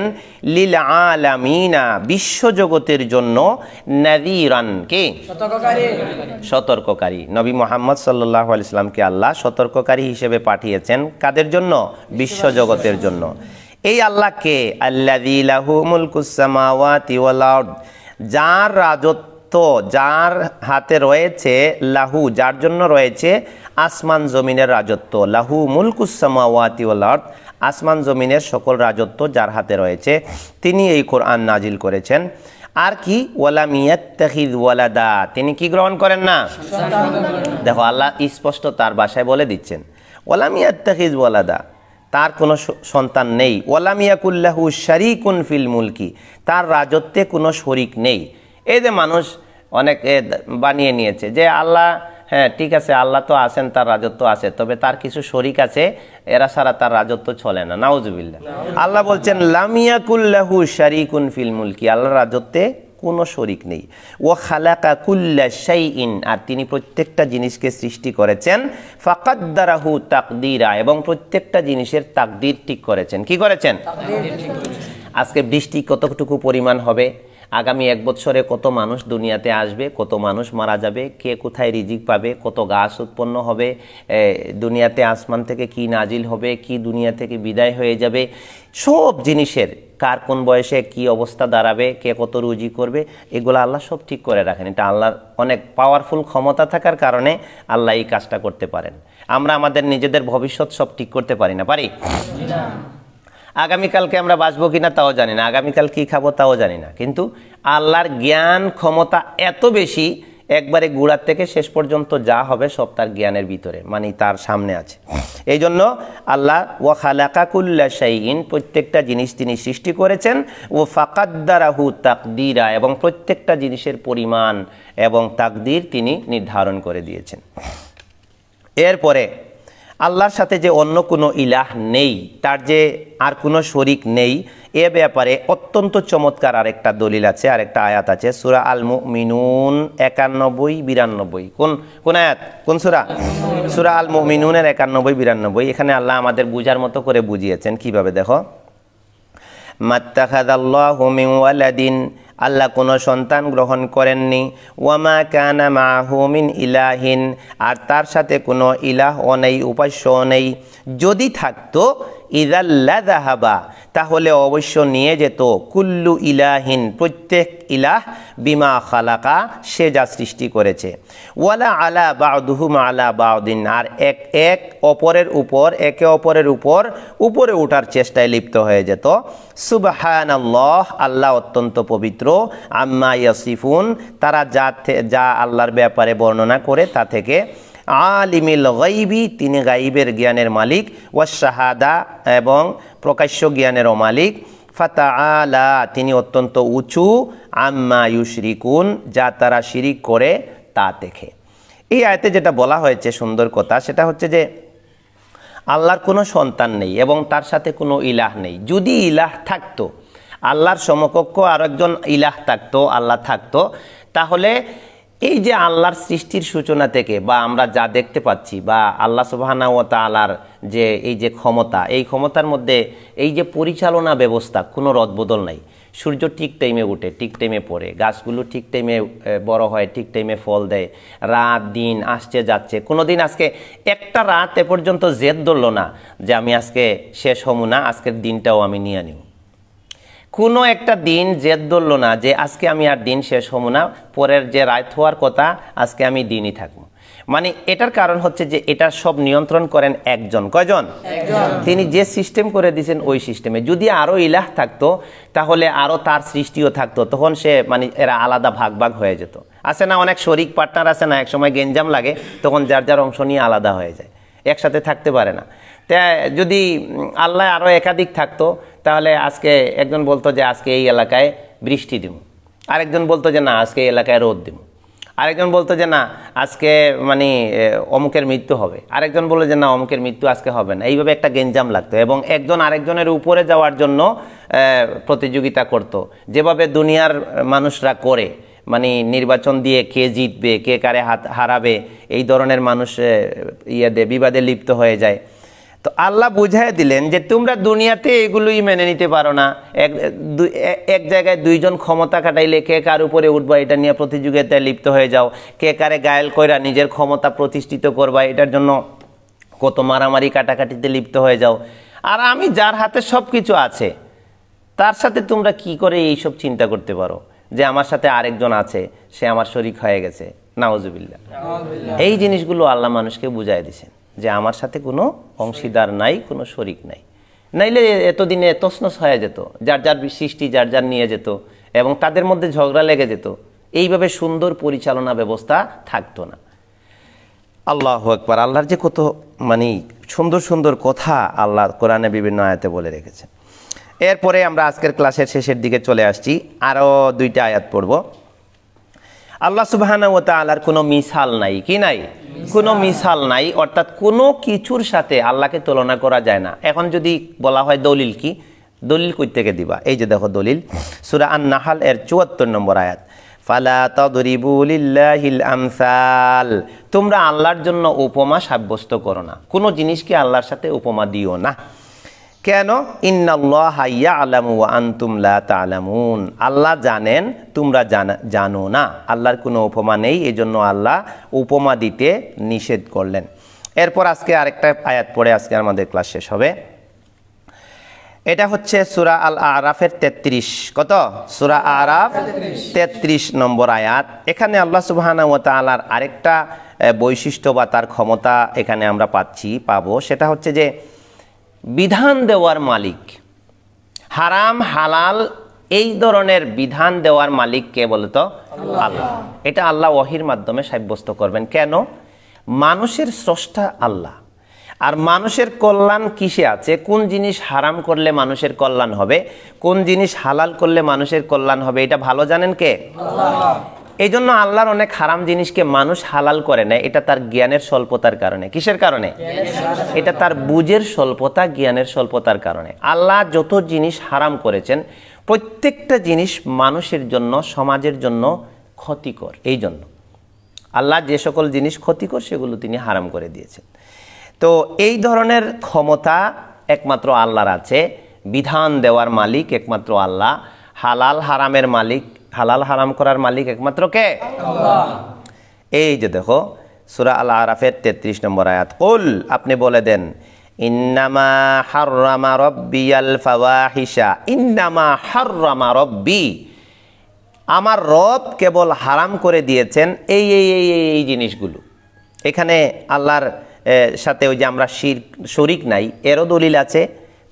লিল আলামিনা বিশ্বজগতের জন্য, নাযীরান কি? সতর্ককারী। নবী মুহাম্মদ সাল্লাল্লাহু আলাইহি সাল্লামকে আল্লাহ সতর্ককারী হিসেবে পাঠিয়েছেন। কাদের জন্য? বিশ্বজগতের জন্য। এই আল্লাহকে, আল্লাযী লাহু মুলকুস সামাওয়াতি ওয়াল আরদ, যার রাজত্ব, যার হাতে রয়েছে, লাহু যার জন্য রয়েছে আসমান জমিনের রাজত্ব, লাহু মুলকুস সামাওয়াতি ওয়াল আরদ, আসমান জমিনের সকল রাজত্ব যার হাতে রয়েছে, তিনি এই কোরআন নাজিল করেছেন। আর কি? ওয়ালাম ইয়াত্তাখিয ওয়ালাদা, তিনি কি গ্রহণ করেন না? দেখো আল্লাহ স্পষ্ট তার ভাষায় বলে দিচ্ছেন, ওয়ালাম ইয়াত্তাখিয ওয়ালাদা, তার কোনো সন্তান নেই। ওয়ালাম ইয়াকুল্লাহু শারীকুন ফিল মুলকি, তার রাজত্বে কোনো শরিক নেই। এই যে মানুষ অনেক বানিয়ে নিয়েছে যে আল্লাহ, হ্যাঁ ঠিক আছে আল্লাহ তো আছেন, তার রাজত্ব আছে, তবে তার কিছু শরিক আছে, এরা ছাড়া তার রাজত্ব চলে না। নাউজুবিল্লাহ। আল্লাহ বলছেন লাম ইয়াকুল্লাহু শারীকুন ফিল মুলকি, আল্লাহর রাজত্বে কোনো শরিক নেই। ও খালাকা কুল্লা শাইইন, আর তিনি প্রত্যেকটা জিনিসকে সৃষ্টি করেছেন। ফাকাদ্দারাহু তাকদীরা, এবং প্রত্যেকটা জিনিসের তাকদীর ঠিক করেছেন। কি করেছেন? আজকে বৃষ্টি কতটুকু পরিমাণ হবে, আগামী 1 বছরে কত মানুষ দুনিয়াতে আসবে, কত মানুষ মারা যাবে, কে কোথায় রিজিক পাবে, কত গাছ উৎপন্ন হবে, দুনিয়াতে আসমান থেকে কি নাজিল হবে, কি দুনিয়া থেকে বিদায় হয়ে যাবে, সব জিনিসের কার কোন বয়সে কি অবস্থা দাঁড়াবে, কে কত রুজি করবে, এগুলো আল্লাহ সব ঠিক করে রাখেন। এটা আল্লাহর অনেক পাওয়ারফুল ক্ষমতা থাকার কারণে আল্লাহ এই কাজটা করতে পারেন। আমরা আমাদের নিজেদের ভবিষ্যৎ সব ঠিক করতে পারি না, পারি? আগামীকালকে আমরা বাঁচবো কিনা তাও জানি না, আগামীকাল কি খাবো তাও জানি না, কিন্তু আল্লাহর জ্ঞান ক্ষমতা এত বেশি, একবারে গোড়ার থেকে শেষ পর্যন্ত যা হবে সব তার জ্ঞানের ভিতরে, মানে তার সামনে আছে। এই জন্য আল্লাহ ওয়া খালাকা কুল্লা শাইইন, প্রত্যেকটা জিনিস তিনি সৃষ্টি করেছেন। ও ফাকাদ্দারাহু তাকদীরা, এবং প্রত্যেকটা জিনিসের পরিমাণ এবং তাকদীর তিনি নির্ধারণ করে দিয়েছেন। এরপরে আল্লাহর সাথে যে অন্য কোনো ইলাহ নেই, তার যে আর কোনো শরিক নেই, এ ব্যাপারে অত্যন্ত চমৎকার আরেকটা দলিল আছে, আরেকটা আয়াত আছে। সূরা আল মুমিনুন 91-92। কোন আয়াত, কোন সূরা? সূরা আল মুমিনুনের 91-92। এখানে আল্লাহ আমাদের বুঝার মতো করে বুঝিয়েছেন। কিভাবে দেখো, মাত্তাখাযাল্লাহু মিন ওয়ালাদিন, আল্লাহ কোনো সন্তান গ্রহণ করেননি। ওয়ামা কানা মাহু মিন ইলাহিন, আর তার সাথে কোনো ইলাহও নেই, উপাস্যও নেই। যদি থাকতো ইযাল্লা যাহাবা, তাহলে অবশ্য নিয়ে যেত, কুল্লু ইলাহিন, প্রত্যেক ইলাহ, বিমা খালাকা, সে যা সৃষ্টি করেছে। ওয়ালা আলা বা'দুহুম আলা বা'দিন, আর এক অপরের উপর, একে অপরের উপর উপরে ওঠার চেষ্টায় লিপ্ত হয়ে যেত। সুবহানাল্লাহ, আল্লাহ অত্যন্ত পবিত্র। আম্মা ইয়াসিফুন, তারা যা আল্লাহর ব্যাপারে বর্ণনা করে তা থেকে। আলিমিল গাইবি, তিনি গাইবের জ্ঞানের মালিক। ওয়াস শাহাদা, এবং প্রকাশ্য জ্ঞানেরও মালিক। ফাতাআলা, তিনি অত্যন্ত উঁচু। আম্মা ইউশরিকুন, যা তারা শিরিক করে তা থেকে। এই আয়াতে যেটা বলা হয়েছে সুন্দর কথা, সেটা হচ্ছে যে আল্লাহর কোনো সন্তান নেই এবং তার সাথে কোনো ইলাহ নেই। যদি ইলাহ থাকতো, আল্লাহর সমকক্ষ আরেকজন ইলাহ থাকতো, আল্লাহ থাকতো, তাহলে এই যে আল্লাহর সৃষ্টির সূচনা থেকে বা আমরা যা দেখতে পাচ্ছি, বা আল্লাহ সুবহানাহু ওয়া তাআলার যে এই যে ক্ষমতা, এই ক্ষমতার মধ্যে এই যে পরিচালনা ব্যবস্থা, কোনো রদবদল নাই। সূর্য ঠিক টাইমে উঠে, ঠিক টাইমে পড়ে, গাছগুলো ঠিক টাইমে বড় হয়, ঠিক টাইমে ফল দেয়, রাত দিন আসছে যাচ্ছে। কোনো দিন আজকে একটা রাত এ পর্যন্ত জেদ ধরল না যে আমি আজকে শেষ হব না, আজকের দিনটাও আমি নিয়ে নিব। কোনো একটা দিন জেদ ধরল না যে আজকে আমি আর দিন শেষ হব না, পরের যে রাত হওয়ার কথা আজকে আমি দিনই থাকবো। মানে এটার কারণ হচ্ছে যে এটা সব নিয়ন্ত্রণ করেন একজন। কয়জন? একজন। তিনি যে সিস্টেম করে দিয়েছেন ওই সিস্টেমে। যদি আরও ইলাহ থাকতো তাহলে আরও তার সৃষ্টিও থাকতো, তখন সে মানে এরা আলাদা ভাগ ভাগ হয়ে যেত। আছে না অনেক শরিক পার্টনার আছে না, একসময় গেঞ্জাম লাগে, তখন যার যার অংশ নিয়ে আলাদা হয়ে যায়, একসাথে থাকতে পারে না। তা যদি আল্লাহ আরও একাধিক থাকতো তাহলে আজকে একজন বলতো যে আজকে এই এলাকায় বৃষ্টি দিব, আরেকজন বলতো যে না আজকে এই এলাকায় রোদ দিব, আরেকজন বলতো যে না আজকে মানে অমুকের মৃত্যু হবে, আরেকজন বললো যে না অমুকের মৃত্যু আজকে হবে না। এইভাবে একটা গেঞ্জাম লাগতো এবং একজন আরেকজনের উপরে যাওয়ার জন্য প্রতিযোগিতা করত, যেভাবে দুনিয়ার মানুষরা করে। মানে নির্বাচন দিয়ে কে জিতবে, কে কারে হারাবে, এই ধরনের মানুষ বিবাদে লিপ্ত হয়ে যায়। তো আল্লাহ বুঝাই দিলেন যে তোমরা দুনিয়াতে এগুলোই মেনে নিতে পারো না। এক জায়গায় দুইজন ক্ষমতা খাটাইলে কে কার উপরে উঠবা এটা নিয়ে প্রতিযোগিতায় লিপ্ত হয়ে যাও, কে কারে গায়েল কইরা নিজের ক্ষমতা প্রতিষ্ঠিত করবা এটার জন্য কত মারামারি কাটাকাটিতে লিপ্ত হয়ে যাও। আর আমি যার হাতে সব কিছু আছে তার সাথে তোমরা কি করে এইসব চিন্তা করতে পারো যে আমার সাথে আরেকজন আছে, সে আমার শরীক হয়ে গেছে। নাউজুবিল্লাহ। এই জিনিসগুলো আল্লাহ মানুষকে বুঝাই দিছেন যে আমার সাথে কোনো অংশীদার নাই, কোনো শরিক নাই। নাইলে এতদিনে তছনছ হয়ে যেত, যার যার সৃষ্টি যার যার নিয়ে যেত এবং তাদের মধ্যে ঝগড়া লেগে যেত। এইভাবে সুন্দর পরিচালনা ব্যবস্থা থাকতো না। আল্লাহু আকবার। আল্লাহর যে কত মানে সুন্দর সুন্দর কথা আল্লাহ কোরআনে বিভিন্ন আয়াতে বলে রেখেছেন। এরপরে আমরা আজকের ক্লাসের শেষের দিকে চলে আসছি, আরও 2টা আয়াত পড়ব। আল্লাহ সুবহানাহু ওয়া তাআলার কোনো মিসাল নাই, কি নাই? কোনো মিসাল নাই, অর্থাৎ কোনো কিছুর সাথে আল্লাহকে তুলনা করা যায় না। এখন যদি বলা হয় দলিল কি, দলিল কই থেকে দিবা? এই যে দেখো দলিল, সূরা আন-নাহল এর 74 নম্বর আয়াত, ফালা তাদরিবু লিল্লাহিল আমসাল, তোমরা আল্লাহর জন্য উপমা সাব্যস্ত করো না, কোনো জিনিসকে আল্লাহর সাথে উপমা দিও না। কেন? ইন্নাল্লাহা ইয়ালামু ওয়া আনতুম লা তা'লামুন, আল্লাহ জানেন, তোমরা জানো না। আল্লাহর কোনো উপমা নেই, এজন্য আল্লাহ উপমা দিতে নিষেধ করলেন। এরপর আজকে আরেকটা আয়াত পড়ে আজকে আমাদের ক্লাস শেষ হবে। এটা হচ্ছে সূরা আল আরাফের 33, কত? সূরা আরাফ 33 নম্বর আয়াত। এখানে আল্লাহ সুবহানাহু ওয়া তাআলার আরেকটা বৈশিষ্ট্য বা তার ক্ষমতা এখানে আমরা পাবো, সেটা হচ্ছে যে বিধান দেওয়ার মালিক, হারাম হালাল এই ধরনের বিধান দেওয়ার মালিক কে বলতো? আল্লাহ। এটা আল্লাহ ওহীর মাধ্যমে সাব্যস্ত করবেন। কেন? মানুষের স্রষ্টা আল্লাহ, আর মানুষের কল্যাণ কিসে আছে? কোন জিনিস হারাম করলে মানুষের কল্যাণ হবে, কোন জিনিস হালাল করলে মানুষের কল্যাণ হবে, এটা ভালো জানেন কে? আল্লাহ। এই জন্য আল্লাহর অনেক হারাম জিনিসকে মানুষ হালাল করে নেয়, এটা তার জ্ঞানের স্বল্পতার কারণে। কিসের কারণে? এটা তার বুঝের স্বল্পতা, জ্ঞানের স্বল্পতার কারণে। আল্লাহ যত জিনিস হারাম করেছেন প্রত্যেকটা জিনিস মানুষের জন্য, সমাজের জন্য ক্ষতিকর। এই জন্য আল্লাহ যে সকল জিনিস ক্ষতিকর সেগুলো তিনি হারাম করে দিয়েছেন। তো এই ধরনের ক্ষমতা একমাত্র আল্লাহর আছে, বিধান দেওয়ার মালিক একমাত্র আল্লাহ, হালাল হারামের মালিক, হালাল হারাম করার মালিক একমাত্র কে? আল্লাহ। এই যে দেখো সূরা আল আরাফের 33 নম্বর আয়াত, কুল, আপনি বলে দেন, ইন্নামা হাররামা রাব্বিয়াল ফাওয়াহিশা, ইন্নামা হাররামা রাব্বি, আমার রব কেবল হারাম করে দিয়েছেন এই এই এই এই জিনিসগুলো। এখানে আল্লাহর সাথে ওই যে আমরা শরীক নাই এরও দলিল আছে,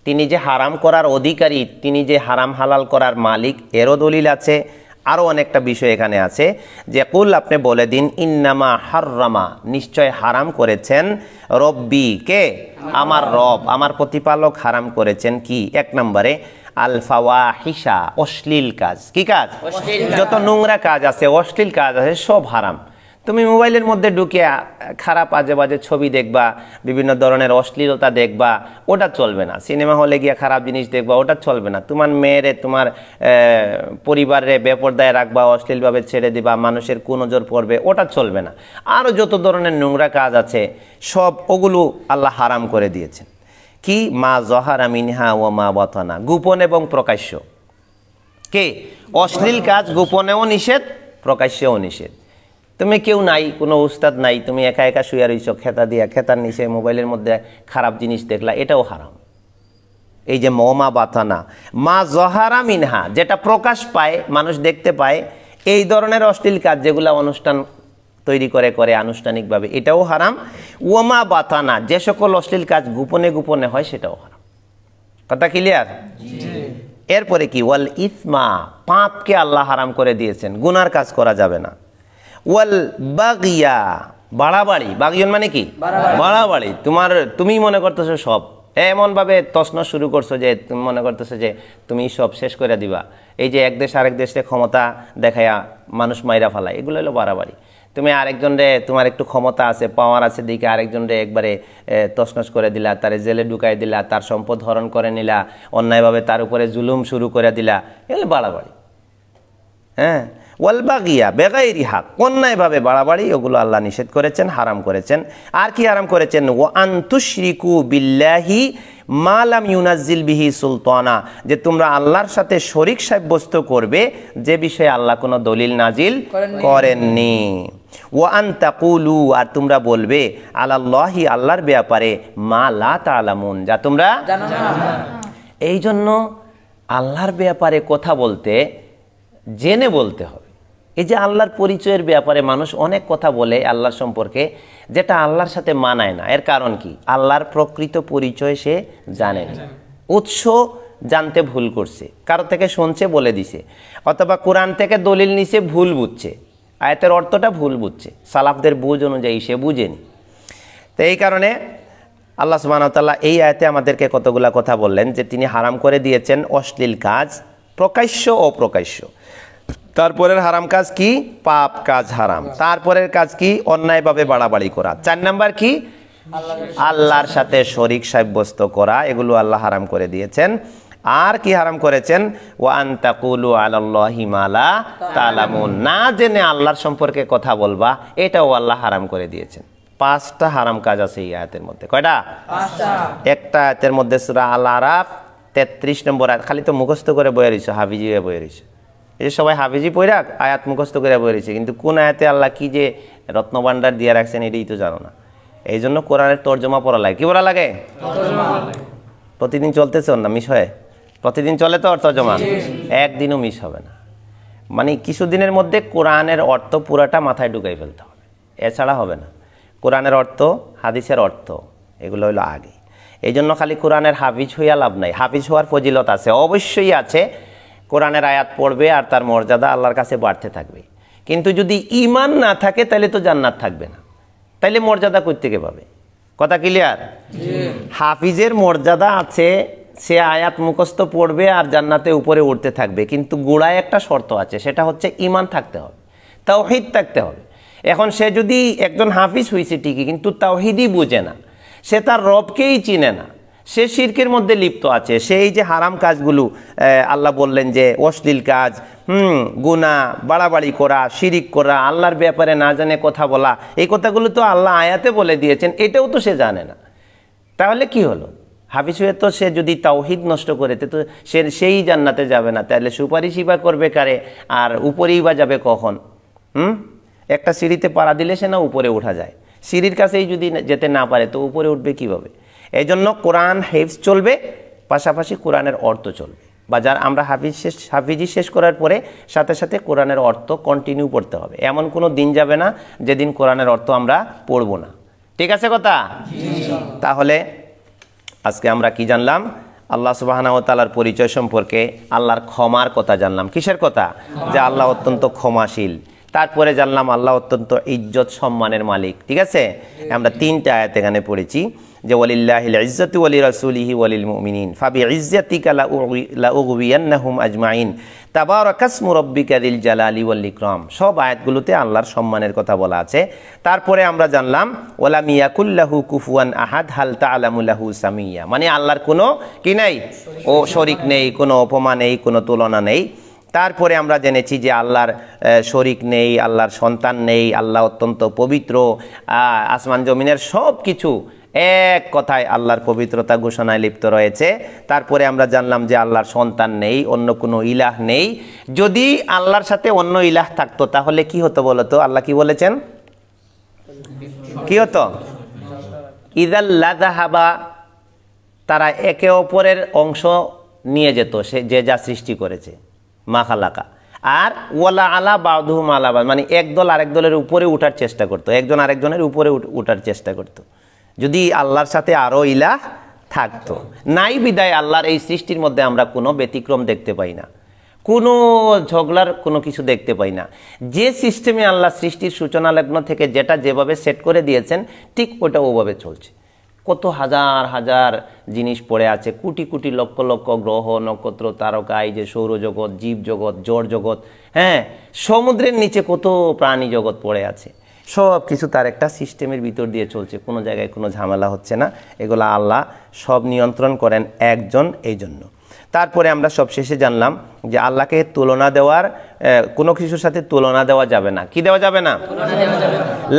তিনি যে হারাম করার অধিকারী, তিনি যে হারাম হালাল করার মালিক এরও দলিল আছে। আরও অনেকটা বিষয় এখানে আছে যে কুল, আপনি বলে দিন, ইন্নামা হাররামা, নিশ্চয় হারাম করেছেন, রব্বি, কে? আমার রব, আমার প্রতিপালক হারাম করেছেন কি? 1 নম্বরে আল ফাওয়াহিশা, অশ্লীল কাজ। কি কাজ? যত নোংরা কাজ আছে, অশ্লীল কাজ আছে, সব হারাম। তুমি মোবাইলের মধ্যে ঢুকে খারাপ আজে বাজে ছবি দেখবা, বিভিন্ন ধরনের অশ্লীলতা দেখবা, ওটা চলবে না। সিনেমা হলে গিয়ে খারাপ জিনিস দেখবা, ওটা চলবে না। তোমার মেয়েরে, তোমার পরিবারে বেপরদায় রাখবা, অশ্লীলভাবে ছেড়ে দিবা, মানুষের কুনজর পড়বে, ওটা চলবে না। আরও যত ধরনের নোংরা কাজ আছে সব ওগুলো আল্লাহ হারাম করে দিয়েছেন। কি? মা জহারা মিনহা ওয়া মা বাতানা, গোপন এবং প্রকাশ্য। কে? অশ্লীল কাজ গোপনেও নিষেধ, প্রকাশ্যেও নিষেধ। তুমি কেউ নাই, কোনো উস্তাদ নাই, তুমি একা একা শুয়ে রইছো খেতা দিয়া, খেতার নিচে মোবাইলের মধ্যে খারাপ জিনিস দেখলা, এটাও হারাম। এই যে মা বাতানা, মা জহারা মিনহা, যেটা প্রকাশ পায়, মানুষ দেখতে পায়, এই ধরনের অশ্লীল কাজ যেগুলো অনুষ্ঠান তৈরি করে আনুষ্ঠানিকভাবে, এটাও হারাম। ওমা বাতানা, যে সকল অশ্লীল কাজ গোপনে গোপনে হয় সেটাও হারাম। কথা ক্লিয়ার? এরপরে কি? ওয়াল ইসমা, পাপকে আল্লাহ হারাম করে দিয়েছেন, গুনার কাজ করা যাবে না। ওয়াল বাগিয়া, বাড়াবাড়ি, বাগিয়ন মানে কি? বাড়াবাড়ি। তুমি মনে করতেছো সব, এমনভাবে তছনছ শুরু করছো যে তুমি মনে করতেছো যে তুমি সব শেষ করে দিবা। এই যে এক দেশ আরেক দেশে ক্ষমতা দেখায়া মানুষ মাইরা ফেলায়, এগুলো হলো বাড়াবাড়ি। তুমি আরেকজনরে, তোমার একটু ক্ষমতা আছে, পাওয়ার আছে দিকে আরেকজনরে একবারে তছনছ করে দিলা, তারে জেলে ঢুকাই দিলা, তার সম্পদ হরণ করে নিলা, অন্যায়ভাবে তার উপরে জুলুম শুরু করে দিলা, এগুলো বাড়াবাড়ি। হ্যাঁ, ওয়াল বাগিয়া বেগাইরি হক, অন্যায়ভাবে বাড়াবাড়ি, ওগুলো আল্লাহ নিষেধ করেছেন, হারাম করেছেন। আর কি হারাম করেছেন? ওয়া আন তুশরিকু বিল্লাহি মা লাম ইউনাজ্জিল বিহি সুলতানা, যে তোমরা আল্লাহর সাথে শরীক সাব্যস্ত করবে যে বিষয়ে আল্লাহ কোনো দলিল নাজিল করেননি। ওয়া আন তাকুলু, আর তোমরা বলবে, আলাল্লাহি, আল্লাহর ব্যাপারে, মা লা তা'লামুন, যা তোমরা জানো না। এই জন্য আল্লাহর ব্যাপারে কথা বলতে জেনে বলতে হবে। এই যে আল্লাহর পরিচয়ের ব্যাপারে মানুষ অনেক কথা বলে আল্লাহর সম্পর্কে, যেটা আল্লাহর সাথে মানায় না। এর কারণ কি? আল্লাহর প্রকৃত পরিচয় সে জানে না, উৎস জানতে ভুল করছে, কারো থেকে শুনছে বলে দিছে, অথবা কোরআন থেকে দলিল নিছে ভুল বুঝছে, আয়াতের অর্থটা ভুল বুঝছে, সালাফদের বুঝ অনুযায়ী সে বুঝেনি। তো এই কারণে আল্লাহ সুবহানাহু ওয়া তাআলা এই আয়াতে আমাদেরকে কতগুলা কথা বললেন যে তিনি হারাম করে দিয়েছেন অশ্লীল কাজ, প্রকাশ্য ও অপ্রকাশ্য। তারপরের হারাম কাজ কি? পাপ কাজ হারাম। তারপরের কাজ কি? অন্যায়ভাবে বাড়াবাড়ি করা। 4 নাম্বার কি? আল্লাহর সাথে শরীক সাব্যস্ত করা, এগুলো আল্লাহ হারাম করে দিয়েছেন। আর কি হারাম করেছেন? ওয়া আন তাকুলু আলাল্লাহি মা লা তা'লামুন, না জেনে আল্লাহর সম্পর্কে কথা বলবা, এটাও আল্লাহ হারাম করে দিয়েছেন। 5টা হারাম কাজ আছে এই আয়াতের মধ্যে। কয়টা? 5টা। একটা আয়াতের মধ্যে সূরা আল আরাফ 33 নম্বর আয়াত। খালি তো মুখস্থ করে বইয়ে রইছে, হাফিজি হয়ে বইয়ে রইছে। এই যে সবাই হাফিজি পড়া আয়াত মুখস্থ করে বইয়ে রইছে, কিন্তু কোন আয়াতে আল্লাহ কি যে রত্নভাণ্ডার দিয়ে রাখছেন এটাই তো জানো না। এই জন্য কোরআনের তর্জমা পড়া লাগে। কি পড়া লাগে? প্রতিদিন চলতেছে না মিস হয়? প্রতিদিন চলে তো তর্জমা, একদিনও মিস হবে না। মানে কিছুদিনের মধ্যে কোরআনের অর্থ পুরাটা মাথায় ঢুকাই ফেলতে হবে, এছাড়া হবে না। কোরআনের অর্থ, হাদিসের অর্থ, এগুলো হলো আগে। এই জন্য খালি কোরআনের হাফিজ হইয়া লাভ নাই। হাফিজ হওয়ার ফজিলত আছে, অবশ্যই আছে। কোরআনের আয়াত পড়বে আর তার মর্যাদা আল্লাহর কাছে বাড়তে থাকবে। কিন্তু যদি ঈমান না থাকে তাহলে তো জান্নাত থাকবে না, তাইলে মর্যাদা কই থেকে পাবে? কথা ক্লিয়ার? হাফিজের মর্যাদা আছে, সে আয়াত মুখস্থ পড়বে আর জান্নাতে উপরে উঠতে থাকবে, কিন্তু গোড়ায় একটা শর্ত আছে, সেটা হচ্ছে ঈমান থাকতে হবে, তাওহীদ থাকতে হবে। এখন সে যদি একজন হাফিজ হয়েছে ঠিকই, কিন্তু তাওহীদই বুঝে না, সে তার রবকেই চিনে না, সে শিরকের মধ্যে লিপ্ত আছে। সেই যে হারাম কাজগুলো আল্লাহ বললেন যে অশ্লীল কাজ, গুনাহ, বাড়াবাড়ি করা, শিরিক করা, আল্লাহর ব্যাপারে না জানে কথা বলা, এই কথাগুলো তো আল্লাহ আয়াতে বলে দিয়েছেন, এটাও তো সে জানে না। তাহলে কি হলো? হাফিজ হয়ে তো সে যদি তাওহীদ নষ্ট করে তো সেই জান্নাতে যাবে না, তাহলে সুপারিশই বা করবে কারে? আর উপরেই বা যাবে কখন? একটা সিঁড়িতে পাড়া দিলে সে না উপরে ওঠা যায়, সিঁড়ির কাছেই যদি যেতে না পারে তো উপরে উঠবে কিভাবে? এই জন্য কোরআন হেফজ চলবে, পাশাপাশি কোরআনের অর্থ চলবে। বা যার আমরা হাফিজি শেষ করার পরে সাথে সাথে কোরআনের অর্থ কন্টিনিউ পড়তে হবে। এমন কোনো দিন যাবে না যেদিন কোরআনের অর্থ আমরা পড়ব না। ঠিক আছে কথা? তাহলে আজকে আমরা কি জানলাম? আল্লাহ সুবহানাহু ওয়া তাআলার পরিচয় সম্পর্কে, আল্লাহর ক্ষমার কথা জানলাম। কিসের কথা? যে আল্লাহ অত্যন্ত ক্ষমাশীল। তারপরে জানলাম আল্লাহ অত্যন্ত ইজ্জত সম্মানের মালিক। ঠিক আছে? আমরা 3টা আয়াত এখানে পড়েছি যে ওয়ালিল্লাহিল ইজ্জাতু ওয়ালি রাসূলিহি ওয়ালিল মুমিনিন ফাবিইজ্জাতিকা লাউগবিয়ান্নাহুম আজমাইন তাবারাকাসমু রাব্বিকা যিল জালালি ওয়াল ইকরাম। সব আয়াতগুলোতে আল্লাহর সম্মানের কথা বলা আছে। তারপরে আমরা জানলাম ওয়ালাম ইয়াকুল্লাহু কুফুয়ান আহাদ হাল তা'লামু লাহু সামিয়া, মানে আল্লাহর কোনো কি নাই, ও শরীক নেই, কোনো উপমা নেই, কোনো তুলনা নেই। তারপরে আমরা জেনেছি যে আল্লাহর শরীক নেই, আল্লাহর সন্তান নেই, আল্লাহ অত্যন্ত পবিত্র, আসমান জমিনের সব কিছু এক কথায় আল্লাহর পবিত্রতা ঘোষণায় লিপ্ত রয়েছে। তারপরে আমরা জানলাম যে আল্লাহর সন্তান নেই, অন্য কোনো ইলাহ নেই। যদি আল্লাহর সাথে অন্য ইলাহ থাকতো তাহলে কি হতো বলতো? আল্লাহ কি বলেছেন? কি হতো? ইযাল লাযাহাবা, তারা একে অপরের অংশ নিয়ে যেত, সে যে যা সৃষ্টি করেছে, মা খালাকা। আর ওয়ালা আলা বাদুহুম আলা বাদ, মানে একদল আরেক দলের উপরে উঠার চেষ্টা করতো, একজন আরেকজনের উপরে উঠার চেষ্টা করতো। যদি আল্লাহর সাথে আরো ইলাহ থাকতো, নাই বিদায় আল্লাহর এই সৃষ্টির মধ্যে আমরা কোনো ব্যতিক্রম দেখতে পাই না, কোনো ঝগড়ার কোনো কিছু দেখতে পাই না। যে সিস্টেমে আল্লাহ সৃষ্টির সূচনা লগ্ন থেকে যেটা যেভাবে সেট করে দিয়েছেন ঠিক ওটা ওভাবে চলছে। কত হাজার হাজার জিনিস পড়ে আছে, কোটি কোটি লক্ষ লক্ষ গ্রহ, নক্ষত্র, তারকা, এই যে সৌরজগৎ, জীবজগৎ, জড় জগৎ, হ্যাঁ, সমুদ্রের নিচে কত প্রাণী জগৎ পড়ে আছে। সব কিছু তার একটা সিস্টেমের ভিতর দিয়ে চলছে, কোনো জায়গায় কোনো ঝামেলা হচ্ছে না। এগুলা আল্লাহ সব নিয়ন্ত্রণ করেন একজন, এই জন্য। তারপরে আমরা সবশেষে জানলাম যে আল্লাহকে তুলনা দেওয়ার, কোনো কিছুর সাথে তুলনা দেওয়া যাবে না। কি দেওয়া যাবে না?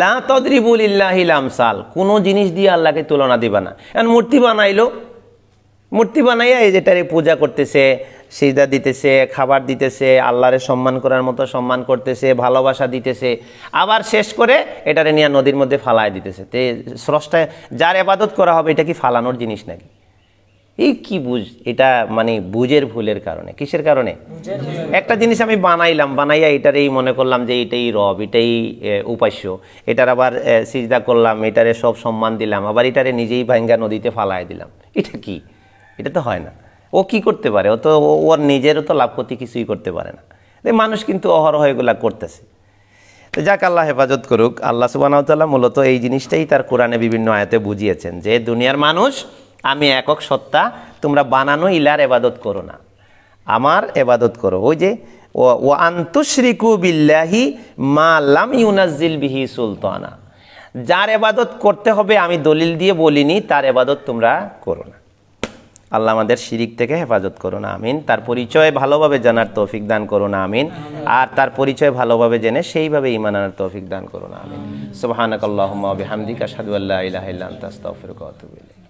লা তাদরিবু লিল্লাহিল আমসাল, কোনো জিনিস দিয়ে আল্লাহকে তুলনা দিবা না। এখন মূর্তি বানাইলো, মূর্তি বানাইয়া এই যেটারে পূজা করতেছে, সিজদা দিতেছে, খাবার দিতেছে, আল্লাহরে সম্মান করার মতো সম্মান করতেছে, ভালোবাসা দিতেছে, আবার শেষ করে এটারে নিয়ে নদীর মধ্যে ফালায় দিতেছে। তে স্রষ্টা যার ইবাদত করা হবে এটা কি ফালানোর জিনিস নাকি? এই কি বুঝ, এটা মানে বুঝের ভুলের কারণে। কিসের কারণে? একটা জিনিস আমি বানাইলাম, বানাইয়া এটারেই মনে করলাম যে এটাই রব, এটাই উপাস্য, এটার আবার সিজদা করলাম, এটারে সব সম্মান দিলাম, আবার এটারে নিজেই ভাঙ্গা নদীতে ফালায় দিলাম। এটা কি? এটা তো হয় না। ও কি করতে পারে? ও তো ওর নিজেরও তো লাভ ক্ষতি কিছুই করতে পারে না। মানুষ কিন্তু অহরহ এগুলা করতেছে। তো যাক, আল্লাহ হেফাজত করুক। আল্লাহ সুবহানাহু ওয়া তাআলা মূলত এই জিনিসটাই তার কোরআনে বিভিন্ন আয়াতে বুঝিয়েছেন যে দুনিয়ার মানুষ, আমি একক সত্তা, তোমরা বানানো ইলার ইবাদত করো না, আমার ইবাদত করো। ওই যে ওয়া আনতুশরিকু বিল্লাহি মা লাম ইউনাজ্জিল বিহি সুলতানা, যার ইবাদত করতে হবে আমি দলিল দিয়ে বলিনি, তার ইবাদত তোমরা করো না। আল্লাহ আমাদের শিরিক থেকে হেফাজত করুন, আমিন। তার পরিচয় ভালোভাবে জানার তৌফিক দান করুন, আমিন। আর তার পরিচয় ভালোভাবে জেনে সেইভাবে ঈমান আনার তৌফিক দান করুন, আমিন। সুবহানাকাল্লাহুম্মা ওয়া বিহামদিকা আশহাদু আল্লা ইলাহা ইল্লা আনতা আস্তাগফিরুকা ওয়া আতুবু ইলাইক।